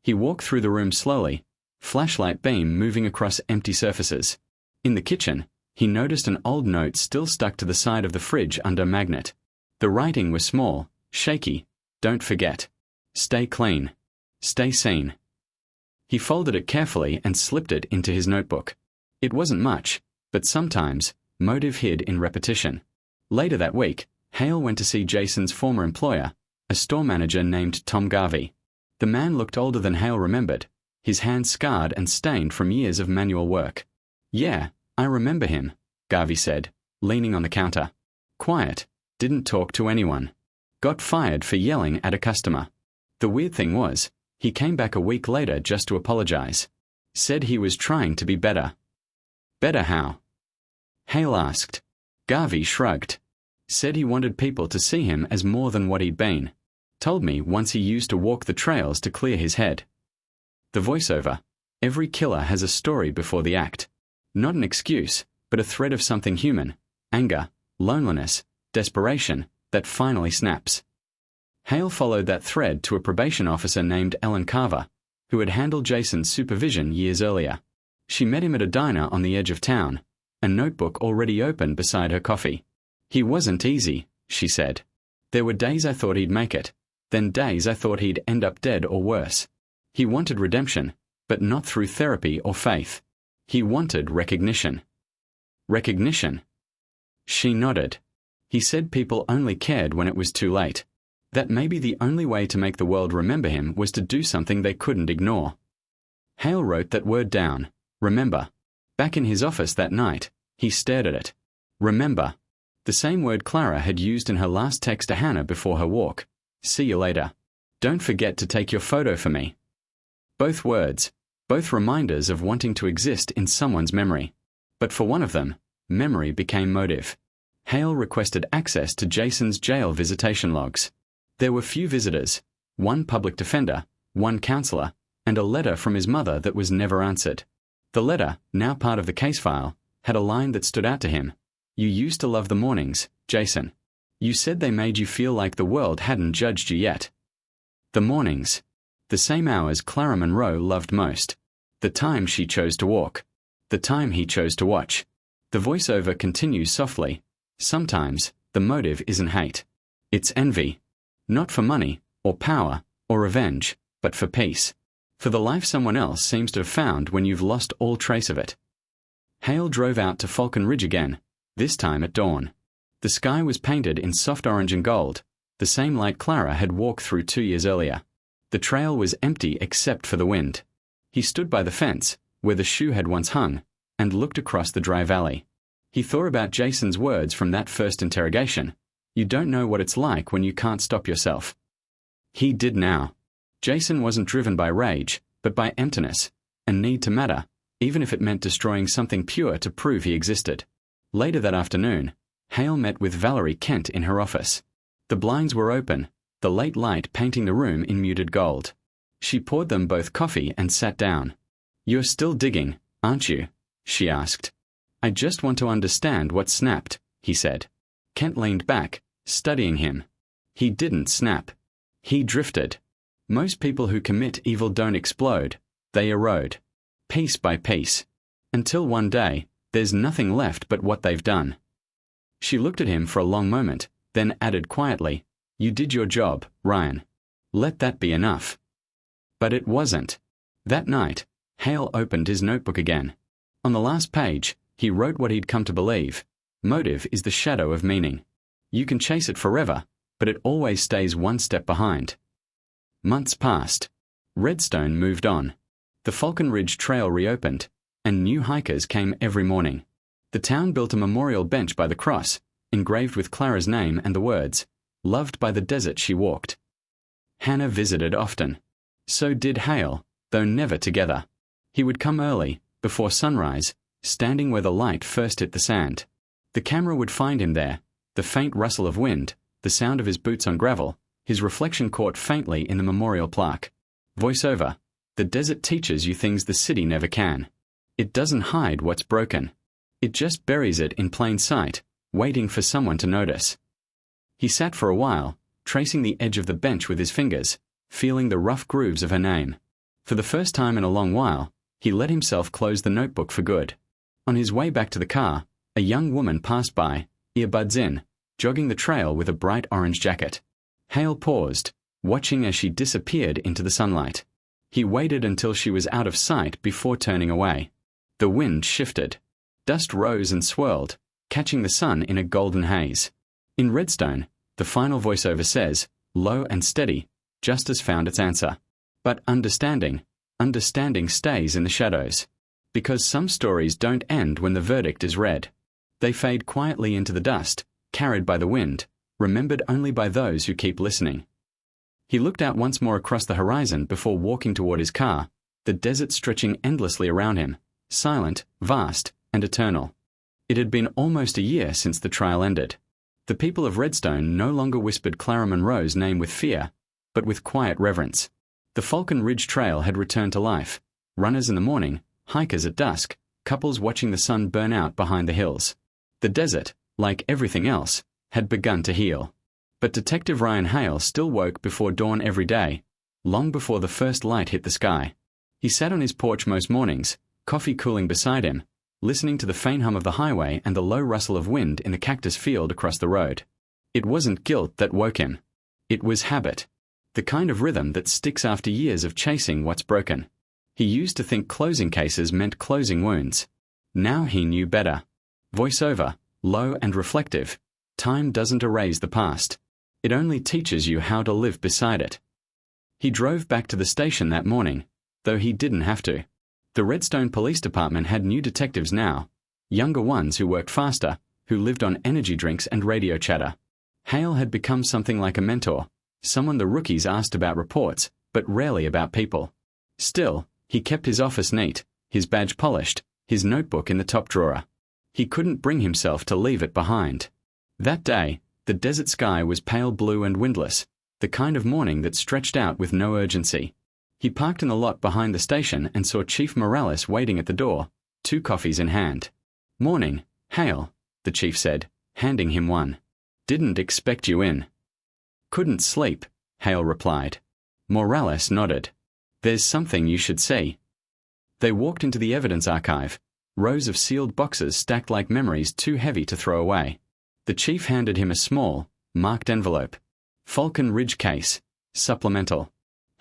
Speaker 1: He walked through the room slowly, flashlight beam moving across empty surfaces. In the kitchen, he noticed an old note still stuck to the side of the fridge under a magnet. The writing was small, shaky. "Don't forget. Stay clean. Stay sane." He folded it carefully and slipped it into his notebook. It wasn't much, But sometimes, motive hid in repetition. Later that week, Hale went to see Jason's former employer, a store manager named Tom Garvey. The man looked older than Hale remembered, his hands scarred and stained from years of manual work. "Yeah, I remember him," Garvey said, leaning on the counter. "Quiet, didn't talk to anyone. Got fired for yelling at a customer. The weird thing was, he came back a week later just to apologize. Said he was trying to be better." "Better how?" Hale asked. Garvey shrugged. Said he wanted people to see him as more than what he'd been. Told me once he used to walk the trails to clear his head. The voiceover. Every killer has a story before the act. Not an excuse, but a thread of something human, anger, loneliness, desperation, that finally snaps. Hale followed that thread to a probation officer named Ellen Carver, who had handled Jason's supervision years earlier. She met him at a diner on the edge of town, a notebook already open beside her coffee. "He wasn't easy," she said. "There were days I thought he'd make it, then days I thought he'd end up dead or worse. He wanted redemption, but not through therapy or faith. He wanted recognition." "Recognition?" She nodded. He said people only cared when it was too late. That maybe the only way to make the world remember him was to do something they couldn't ignore. Hale wrote that word down, remember. Back in his office that night, he stared at it. Remember. The same word Clara had used in her last text to Hannah before her walk. "See you later. Don't forget to take your photo for me." Both words, both reminders of wanting to exist in someone's memory. But for one of them, memory became motive. Hale requested access to Jason's jail visitation logs. There were few visitors, one public defender, one counselor, and a letter from his mother that was never answered. The letter, now part of the case file, had a line that stood out to him. "You used to love the mornings, Jason. You said they made you feel like the world hadn't judged you yet." The mornings. The same hours Clara Monroe loved most. The time she chose to walk. The time he chose to watch. The voiceover continues softly. Sometimes, the motive isn't hate. It's envy. Not for money, or power, or revenge, but for peace. For the life someone else seems to have found when you've lost all trace of it. Hale drove out to Falcon Ridge again, this time at dawn. The sky was painted in soft orange and gold, the same light Clara had walked through 2 years earlier. The trail was empty except for the wind. He stood by the fence, where the shoe had once hung, and looked across the dry valley. He thought about Jason's words from that first interrogation. "You don't know what it's like when you can't stop yourself." He did now. Jason wasn't driven by rage, but by emptiness, a need to matter, even if it meant destroying something pure to prove he existed. Later that afternoon, Hale met with Valerie Kent in her office. The blinds were open, the late light painting the room in muted gold. She poured them both coffee and sat down. "You're still digging, aren't you?" she asked. "I just want to understand what snapped," he said. Kent leaned back, studying him. He didn't snap. He drifted. Most people who commit evil don't explode, they erode. Piece by piece. Until one day, there's nothing left but what they've done. She looked at him for a long moment, then added quietly, "You did your job, Ryan. Let that be enough." But it wasn't. That night, Hale opened his notebook again. On the last page, he wrote what he'd come to believe. Motive is the shadow of meaning. You can chase it forever, but it always stays one step behind. Months passed. Redstone moved on. The Falcon Ridge Trail reopened, and new hikers came every morning. The town built a memorial bench by the cross, engraved with Clara's name and the words, "Loved by the desert she walked." Hannah visited often. So did Hale, though never together. He would come early, before sunrise, standing where the light first hit the sand. The camera would find him there, the faint rustle of wind, the sound of his boots on gravel, his reflection caught faintly in the memorial plaque. Voiceover. The desert teaches you things the city never can. It doesn't hide what's broken. It just buries it in plain sight, waiting for someone to notice. He sat for a while, tracing the edge of the bench with his fingers, feeling the rough grooves of her name. For the first time in a long while, he let himself close the notebook for good. On his way back to the car, a young woman passed by, earbuds in, jogging the trail with a bright orange jacket. Hale paused, watching as she disappeared into the sunlight. He waited until she was out of sight before turning away. The wind shifted. Dust rose and swirled, catching the sun in a golden haze. In Redstone, the final voiceover says, low and steady, justice found its answer. But understanding stays in the shadows. Because some stories don't end when the verdict is read. They fade quietly into the dust, carried by the wind, remembered only by those who keep listening. He looked out once more across the horizon before walking toward his car, the desert stretching endlessly around him, silent, vast, and eternal. It had been almost a year since the trial ended. The people of Redstone no longer whispered Clara Monroe's name with fear, but with quiet reverence. The Falcon Ridge Trail had returned to life, runners in the morning, hikers at dusk, couples watching the sun burn out behind the hills. The desert, like everything else, had begun to heal. But Detective Ryan Hale still woke before dawn every day, long before the first light hit the sky. He sat on his porch most mornings, coffee cooling beside him, listening to the faint hum of the highway and the low rustle of wind in the cactus field across the road. It wasn't guilt that woke him. It was habit. The kind of rhythm that sticks after years of chasing what's broken. He used to think closing cases meant closing wounds. Now he knew better. Voiceover, low and reflective. Time doesn't erase the past. It only teaches you how to live beside it. He drove back to the station that morning, though he didn't have to. The Redstone Police Department had new detectives now, younger ones who worked faster, who lived on energy drinks and radio chatter. Hale had become something like a mentor, someone the rookies asked about reports, but rarely about people. Still, he kept his office neat, his badge polished, his notebook in the top drawer. He couldn't bring himself to leave it behind. That day, the desert sky was pale blue and windless, the kind of morning that stretched out with no urgency. He parked in the lot behind the station and saw Chief Morales waiting at the door, 2 coffees in hand. "Morning, Hale," the chief said, handing him one. "Didn't expect you in." "Couldn't sleep," Hale replied. Morales nodded. "There's something you should see." They walked into the evidence archive, rows of sealed boxes stacked like memories too heavy to throw away. The chief handed him a small, marked envelope. Falcon Ridge case, supplemental.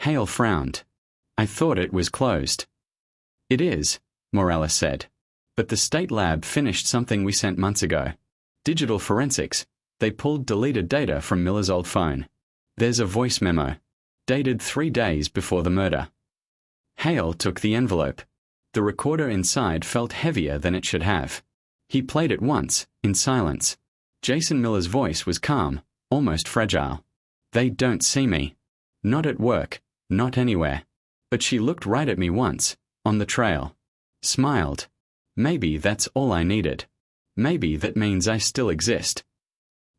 Speaker 1: Hale frowned. "I thought it was closed." "It is," Morales said. "But the state lab finished something we sent months ago. Digital forensics. They pulled deleted data from Miller's old phone. There's a voice memo, dated 3 days before the murder." Hale took the envelope. The recorder inside felt heavier than it should have. He played it once, in silence. Jason Miller's voice was calm, almost fragile. "They don't see me. Not at work, not anywhere. But she looked right at me once, on the trail. Smiled. Maybe that's all I needed. Maybe that means I still exist."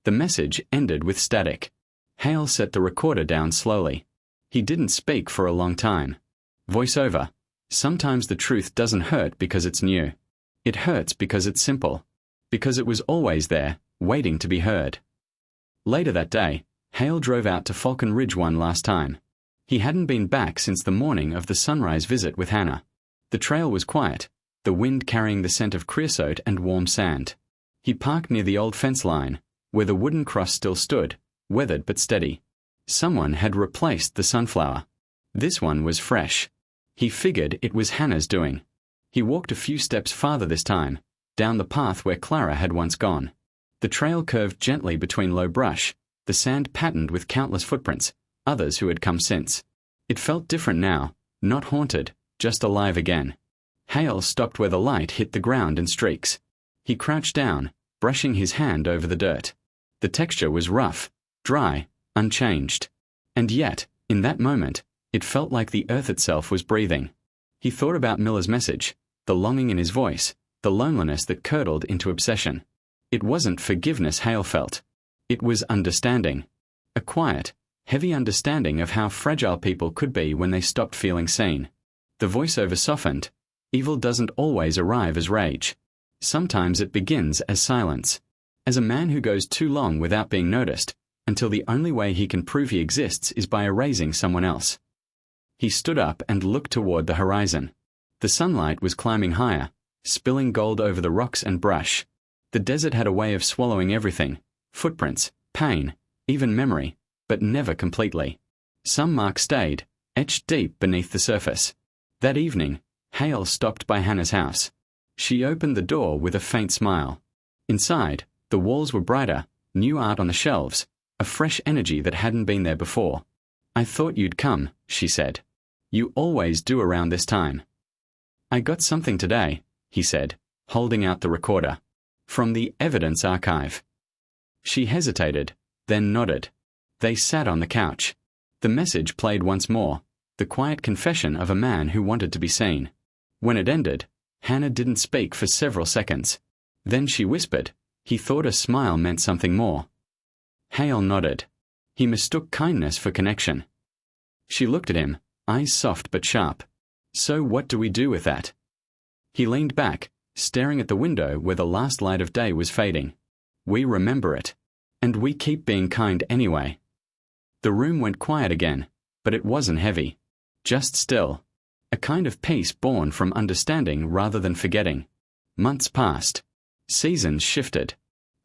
Speaker 1: The message ended with static. Hale set the recorder down slowly. He didn't speak for a long time. Voiceover. Sometimes the truth doesn't hurt because it's new. It hurts because it's simple. Because it was always there, waiting to be heard. Later that day, Hale drove out to Falcon Ridge one last time. He hadn't been back since the morning of the sunrise visit with Hannah. The trail was quiet, the wind carrying the scent of creosote and warm sand. He parked near the old fence line, where the wooden cross still stood, weathered but steady. Someone had replaced the sunflower. This one was fresh. He figured it was Hannah's doing. He walked a few steps farther this time, down the path where Clara had once gone. The trail curved gently between low brush, the sand patterned with countless footprints, others who had come since. It felt different now, not haunted, just alive again. Hale stopped where the light hit the ground in streaks. He crouched down, brushing his hand over the dirt. The texture was rough, dry, unchanged. And yet, in that moment, it felt like the earth itself was breathing. He thought about Miller's message, the longing in his voice, the loneliness that curdled into obsession. It wasn't forgiveness Hale felt. It was understanding. A quiet, heavy understanding of how fragile people could be when they stopped feeling seen. The voiceover softened. Evil doesn't always arrive as rage. Sometimes it begins as silence. As a man who goes too long without being noticed, until the only way he can prove he exists is by erasing someone else. He stood up and looked toward the horizon. The sunlight was climbing higher, spilling gold over the rocks and brush. The desert had a way of swallowing everything: footprints, pain, even memory, but never completely. Some marks stayed, etched deep beneath the surface. That evening, Hale stopped by Hannah's house. She opened the door with a faint smile. Inside, the walls were brighter, new art on the shelves, a fresh energy that hadn't been there before. "I thought you'd come," she said. "You always do around this time." "I got something today," he said, holding out the recorder. "From the evidence archive." She hesitated, then nodded. They sat on the couch. The message played once more, the quiet confession of a man who wanted to be seen. When it ended, Hannah didn't speak for several seconds. Then she whispered. He thought a smile meant something more. Hale nodded. He mistook kindness for connection. She looked at him, eyes soft but sharp. "So what do we do with that?" He leaned back, staring at the window where the last light of day was fading. "We remember it. And we keep being kind anyway." The room went quiet again, but it wasn't heavy. Just still. A kind of peace born from understanding rather than forgetting. Months passed. Seasons shifted.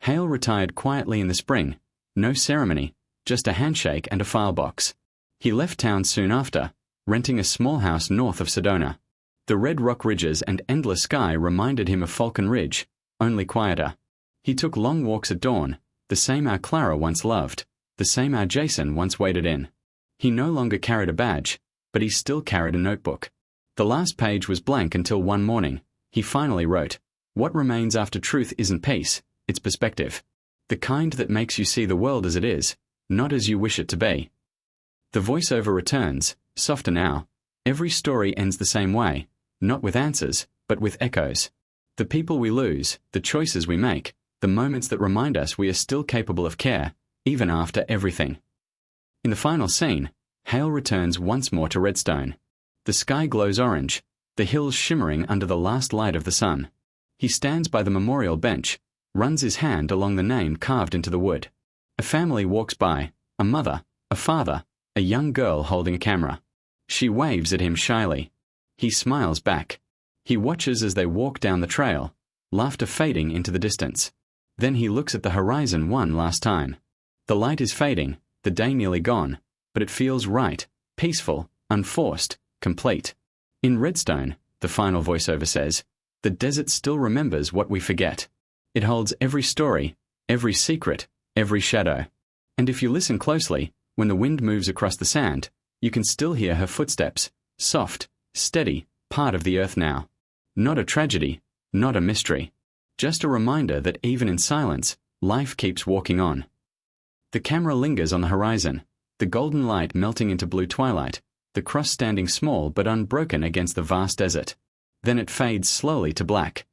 Speaker 1: Hale retired quietly in the spring. No ceremony, just a handshake and a file box. He left town soon after, renting a small house north of Sedona. The red rock ridges and endless sky reminded him of Falcon Ridge, only quieter. He took long walks at dawn, the same our Clara once loved, the same our Jason once waited in. He no longer carried a badge, but he still carried a notebook. The last page was blank until one morning. He finally wrote, "What remains after truth isn't peace, it's perspective. The kind that makes you see the world as it is, not as you wish it to be." The voiceover returns, softer now. Every story ends the same way, not with answers, but with echoes. The people we lose, the choices we make, the moments that remind us we are still capable of care, even after everything. In the final scene, Hale returns once more to Redstone. The sky glows orange, the hills shimmering under the last light of the sun. He stands by the memorial bench, runs his hand along the name carved into the wood. A family walks by, a mother, a father, a young girl holding a camera. She waves at him shyly. He smiles back. He watches as they walk down the trail, laughter fading into the distance. Then he looks at the horizon one last time. The light is fading, the day nearly gone, but it feels right, peaceful, unforced, complete. In Redstone, the final voiceover says, the desert still remembers what we forget. It holds every story, every secret, every shadow. And if you listen closely, when the wind moves across the sand, you can still hear her footsteps, soft, steady, part of the earth now. Not a tragedy, not a mystery. Just a reminder that even in silence, life keeps walking on. The camera lingers on the horizon, the golden light melting into blue twilight, the cross standing small but unbroken against the vast desert. Then it fades slowly to black.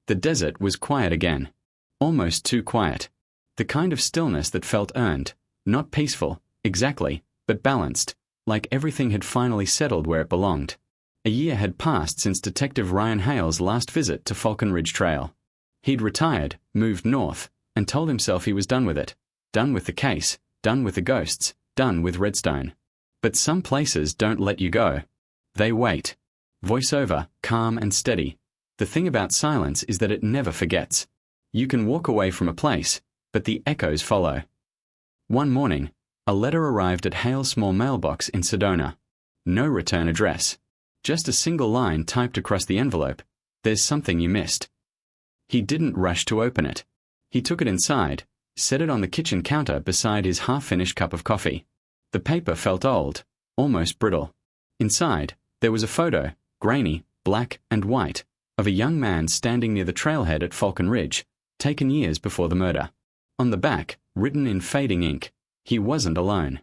Speaker 1: The desert was quiet again. Almost too quiet. The kind of stillness that felt earned, not peaceful, exactly, but balanced, like everything had finally settled where it belonged. A year had passed since Detective Ryan Hale's last visit to Falcon Ridge Trail. He'd retired, moved north, and told himself he was done with it. Done with the case, done with the ghosts, done with Redstone. But some places don't let you go. They wait. Voiceover, calm and steady. The thing about silence is that it never forgets. You can walk away from a place, but the echoes follow. One morning, a letter arrived at Hale's small mailbox in Sedona. No return address. Just a single line typed across the envelope. There's something you missed. He didn't rush to open it. He took it inside, set it on the kitchen counter beside his half-finished cup of coffee. The paper felt old, almost brittle. Inside, there was a photo, grainy, black and white, of a young man standing near the trailhead at Falcon Ridge, taken years before the murder. On the back, written in fading ink, he wasn't alone.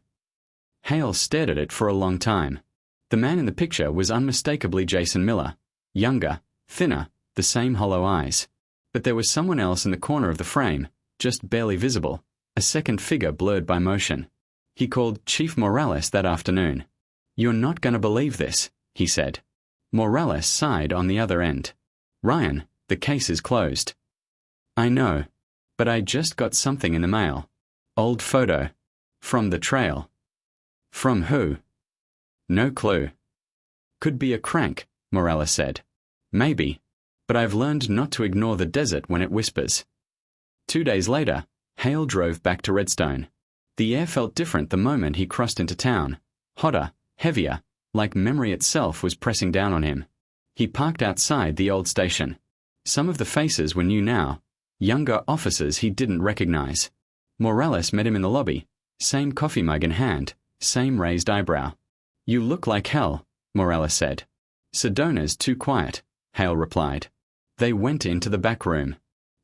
Speaker 1: Hale stared at it for a long time. The man in the picture was unmistakably Jason Miller, younger, thinner, the same hollow eyes. But there was someone else in the corner of the frame, just barely visible, a second figure blurred by motion. He called Chief Morales that afternoon. "You're not going to believe this," he said. Morales sighed on the other end. "Ryan, the case is closed." "I know, but I just got something in the mail. Old photo. From the trail." "From who?" "No clue." "Could be a crank," Morales said. "Maybe, but I've learned not to ignore the desert when it whispers." 2 days later, Hale drove back to Redstone. The air felt different the moment he crossed into town. Hotter, heavier, like memory itself was pressing down on him. He parked outside the old station. Some of the faces were new now, younger officers he didn't recognize. Morales met him in the lobby, same coffee mug in hand, same raised eyebrow. "You look like hell," Morales said. "Sedona's too quiet," Hale replied. They went into the back room.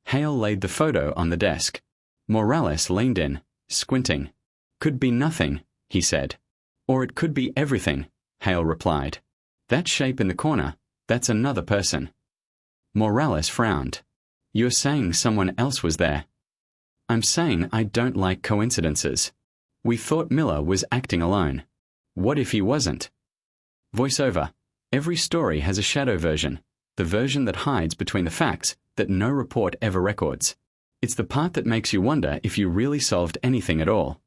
Speaker 1: Hale laid the photo on the desk. Morales leaned in, squinting. "Could be nothing," he said. "Or it could be everything," Hale replied. "That shape in the corner, that's another person." Morales frowned. "You're saying someone else was there?" "I'm saying I don't like coincidences. We thought Miller was acting alone. What if he wasn't?" Voiceover. Every story has a shadow version, the version that hides between the facts that no report ever records. It's the part that makes you wonder if you really solved anything at all.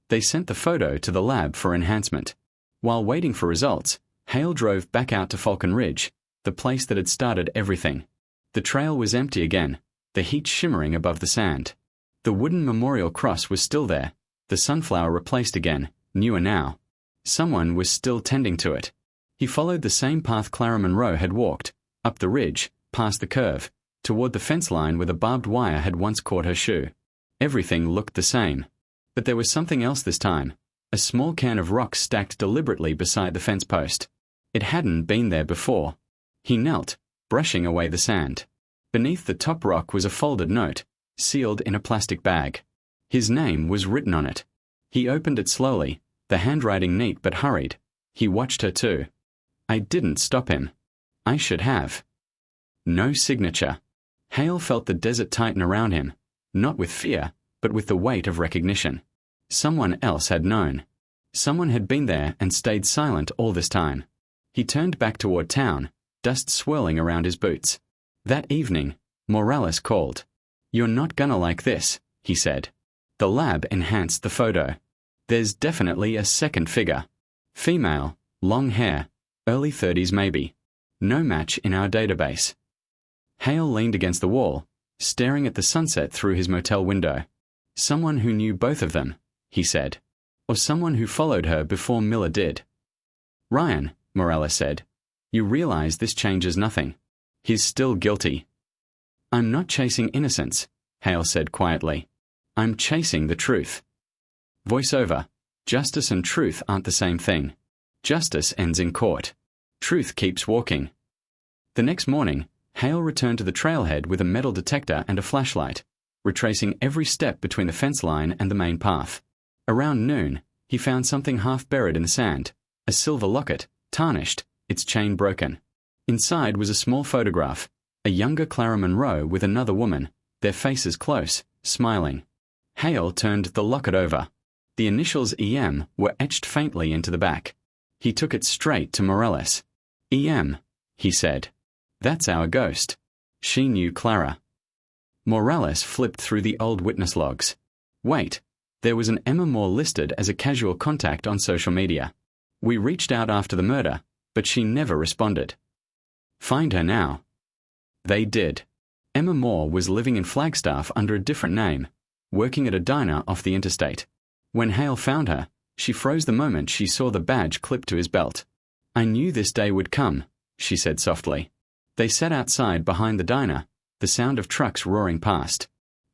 Speaker 1: They sent the photo to the lab for enhancement. While waiting for results, Hale drove back out to Falcon Ridge, the place that had started everything. The trail was empty again, the heat shimmering above the sand. The wooden memorial cross was still there, the sunflower replaced again, newer now. Someone was still tending to it. He followed the same path Clara Monroe had walked, up the ridge, past the curve, toward the fence line where the barbed wire had once caught her shoe. Everything looked the same. But there was something else this time, a small can of rocks stacked deliberately beside the fence post. It hadn't been there before. He knelt, brushing away the sand. Beneath the top rock was a folded note, sealed in a plastic bag. His name was written on it. He opened it slowly, the handwriting neat but hurried. He watched her too. I didn't stop him. I should have. No signature. Hale felt the desert tighten around him, not with fear, but with the weight of recognition. Someone else had known. Someone had been there and stayed silent all this time. He turned back toward town, dust swirling around his boots. That evening, Morales called. "You're not gonna like this," he said. The lab enhanced the photo. There's definitely a second figure. Female, long hair, early 30s maybe. No match in our database. Hale leaned against the wall, staring at the sunset through his motel window. "Someone who knew both of them," he said. "Or someone who followed her before Miller did." "Ryan," Morales said, "you realize this changes nothing. He's still guilty." "I'm not chasing innocence," Hale said quietly. "I'm chasing the truth." Voiceover. Justice and truth aren't the same thing. Justice ends in court. Truth keeps walking. The next morning, Hale returned to the trailhead with a metal detector and a flashlight, retracing every step between the fence line and the main path. Around noon, he found something half buried in the sand, a silver locket, tarnished, its chain broken. Inside was a small photograph, a younger Clara Monroe with another woman, their faces close, smiling. Hale turned the locket over. The initials EM were etched faintly into the back. He took it straight to Morales. "EM," he said. "That's our ghost. She knew Clara." Morales flipped through the old witness logs. Wait, there was an Emma Moore listed as a casual contact on social media. We reached out after the murder, but she never responded. Find her now. They did. Emma Moore was living in Flagstaff under a different name, working at a diner off the interstate. When Hale found her, she froze the moment she saw the badge clipped to his belt. "I knew this day would come," she said softly. They sat outside behind the diner, the sound of trucks roaring past.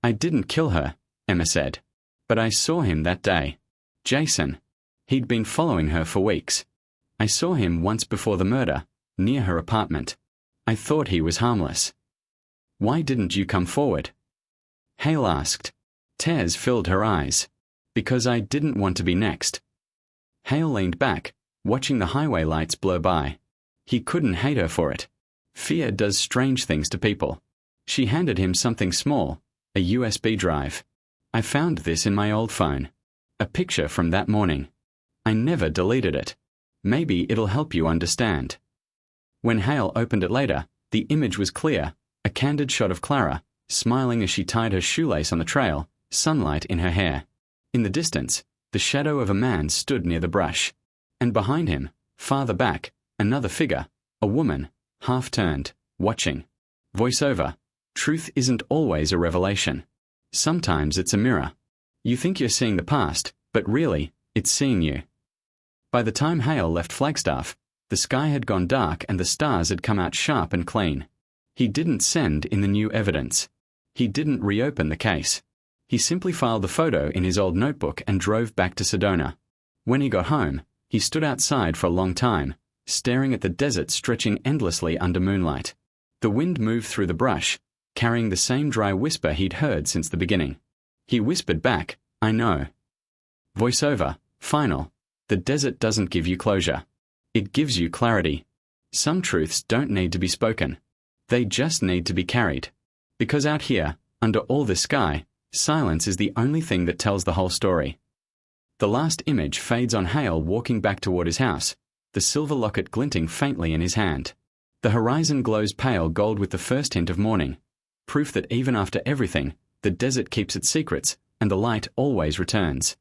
Speaker 1: "I didn't kill her," Emma said. "But I saw him that day. Jason. He'd been following her for weeks. I saw him once before the murder, near her apartment. I thought he was harmless." "Why didn't you come forward?" Hale asked. Tears filled her eyes. "Because I didn't want to be next." Hale leaned back, watching the highway lights blur by. He couldn't hate her for it. Fear does strange things to people. She handed him something small, a USB drive. "I found this in my old phone. A picture from that morning. I never deleted it. Maybe it'll help you understand." When Hale opened it later, the image was clear, a candid shot of Clara, smiling as she tied her shoelace on the trail, sunlight in her hair. In the distance, the shadow of a man stood near the brush. And behind him, farther back, another figure, a woman, half-turned, watching. Voiceover. Truth isn't always a revelation. Sometimes it's a mirror. You think you're seeing the past, but really, it's seeing you. By the time Hale left Flagstaff, the sky had gone dark and the stars had come out sharp and clean. He didn't send in the new evidence. He didn't reopen the case. He simply filed the photo in his old notebook and drove back to Sedona. When he got home, he stood outside for a long time, staring at the desert stretching endlessly under moonlight. The wind moved through the brush, carrying the same dry whisper he'd heard since the beginning. He whispered back, "I know." Voiceover, final. The desert doesn't give you closure. It gives you clarity. Some truths don't need to be spoken. They just need to be carried. Because out here, under all this sky, silence is the only thing that tells the whole story. The last image fades on Hale walking back toward his house, the silver locket glinting faintly in his hand. The horizon glows pale gold with the first hint of morning, proof that even after everything, the desert keeps its secrets, and the light always returns.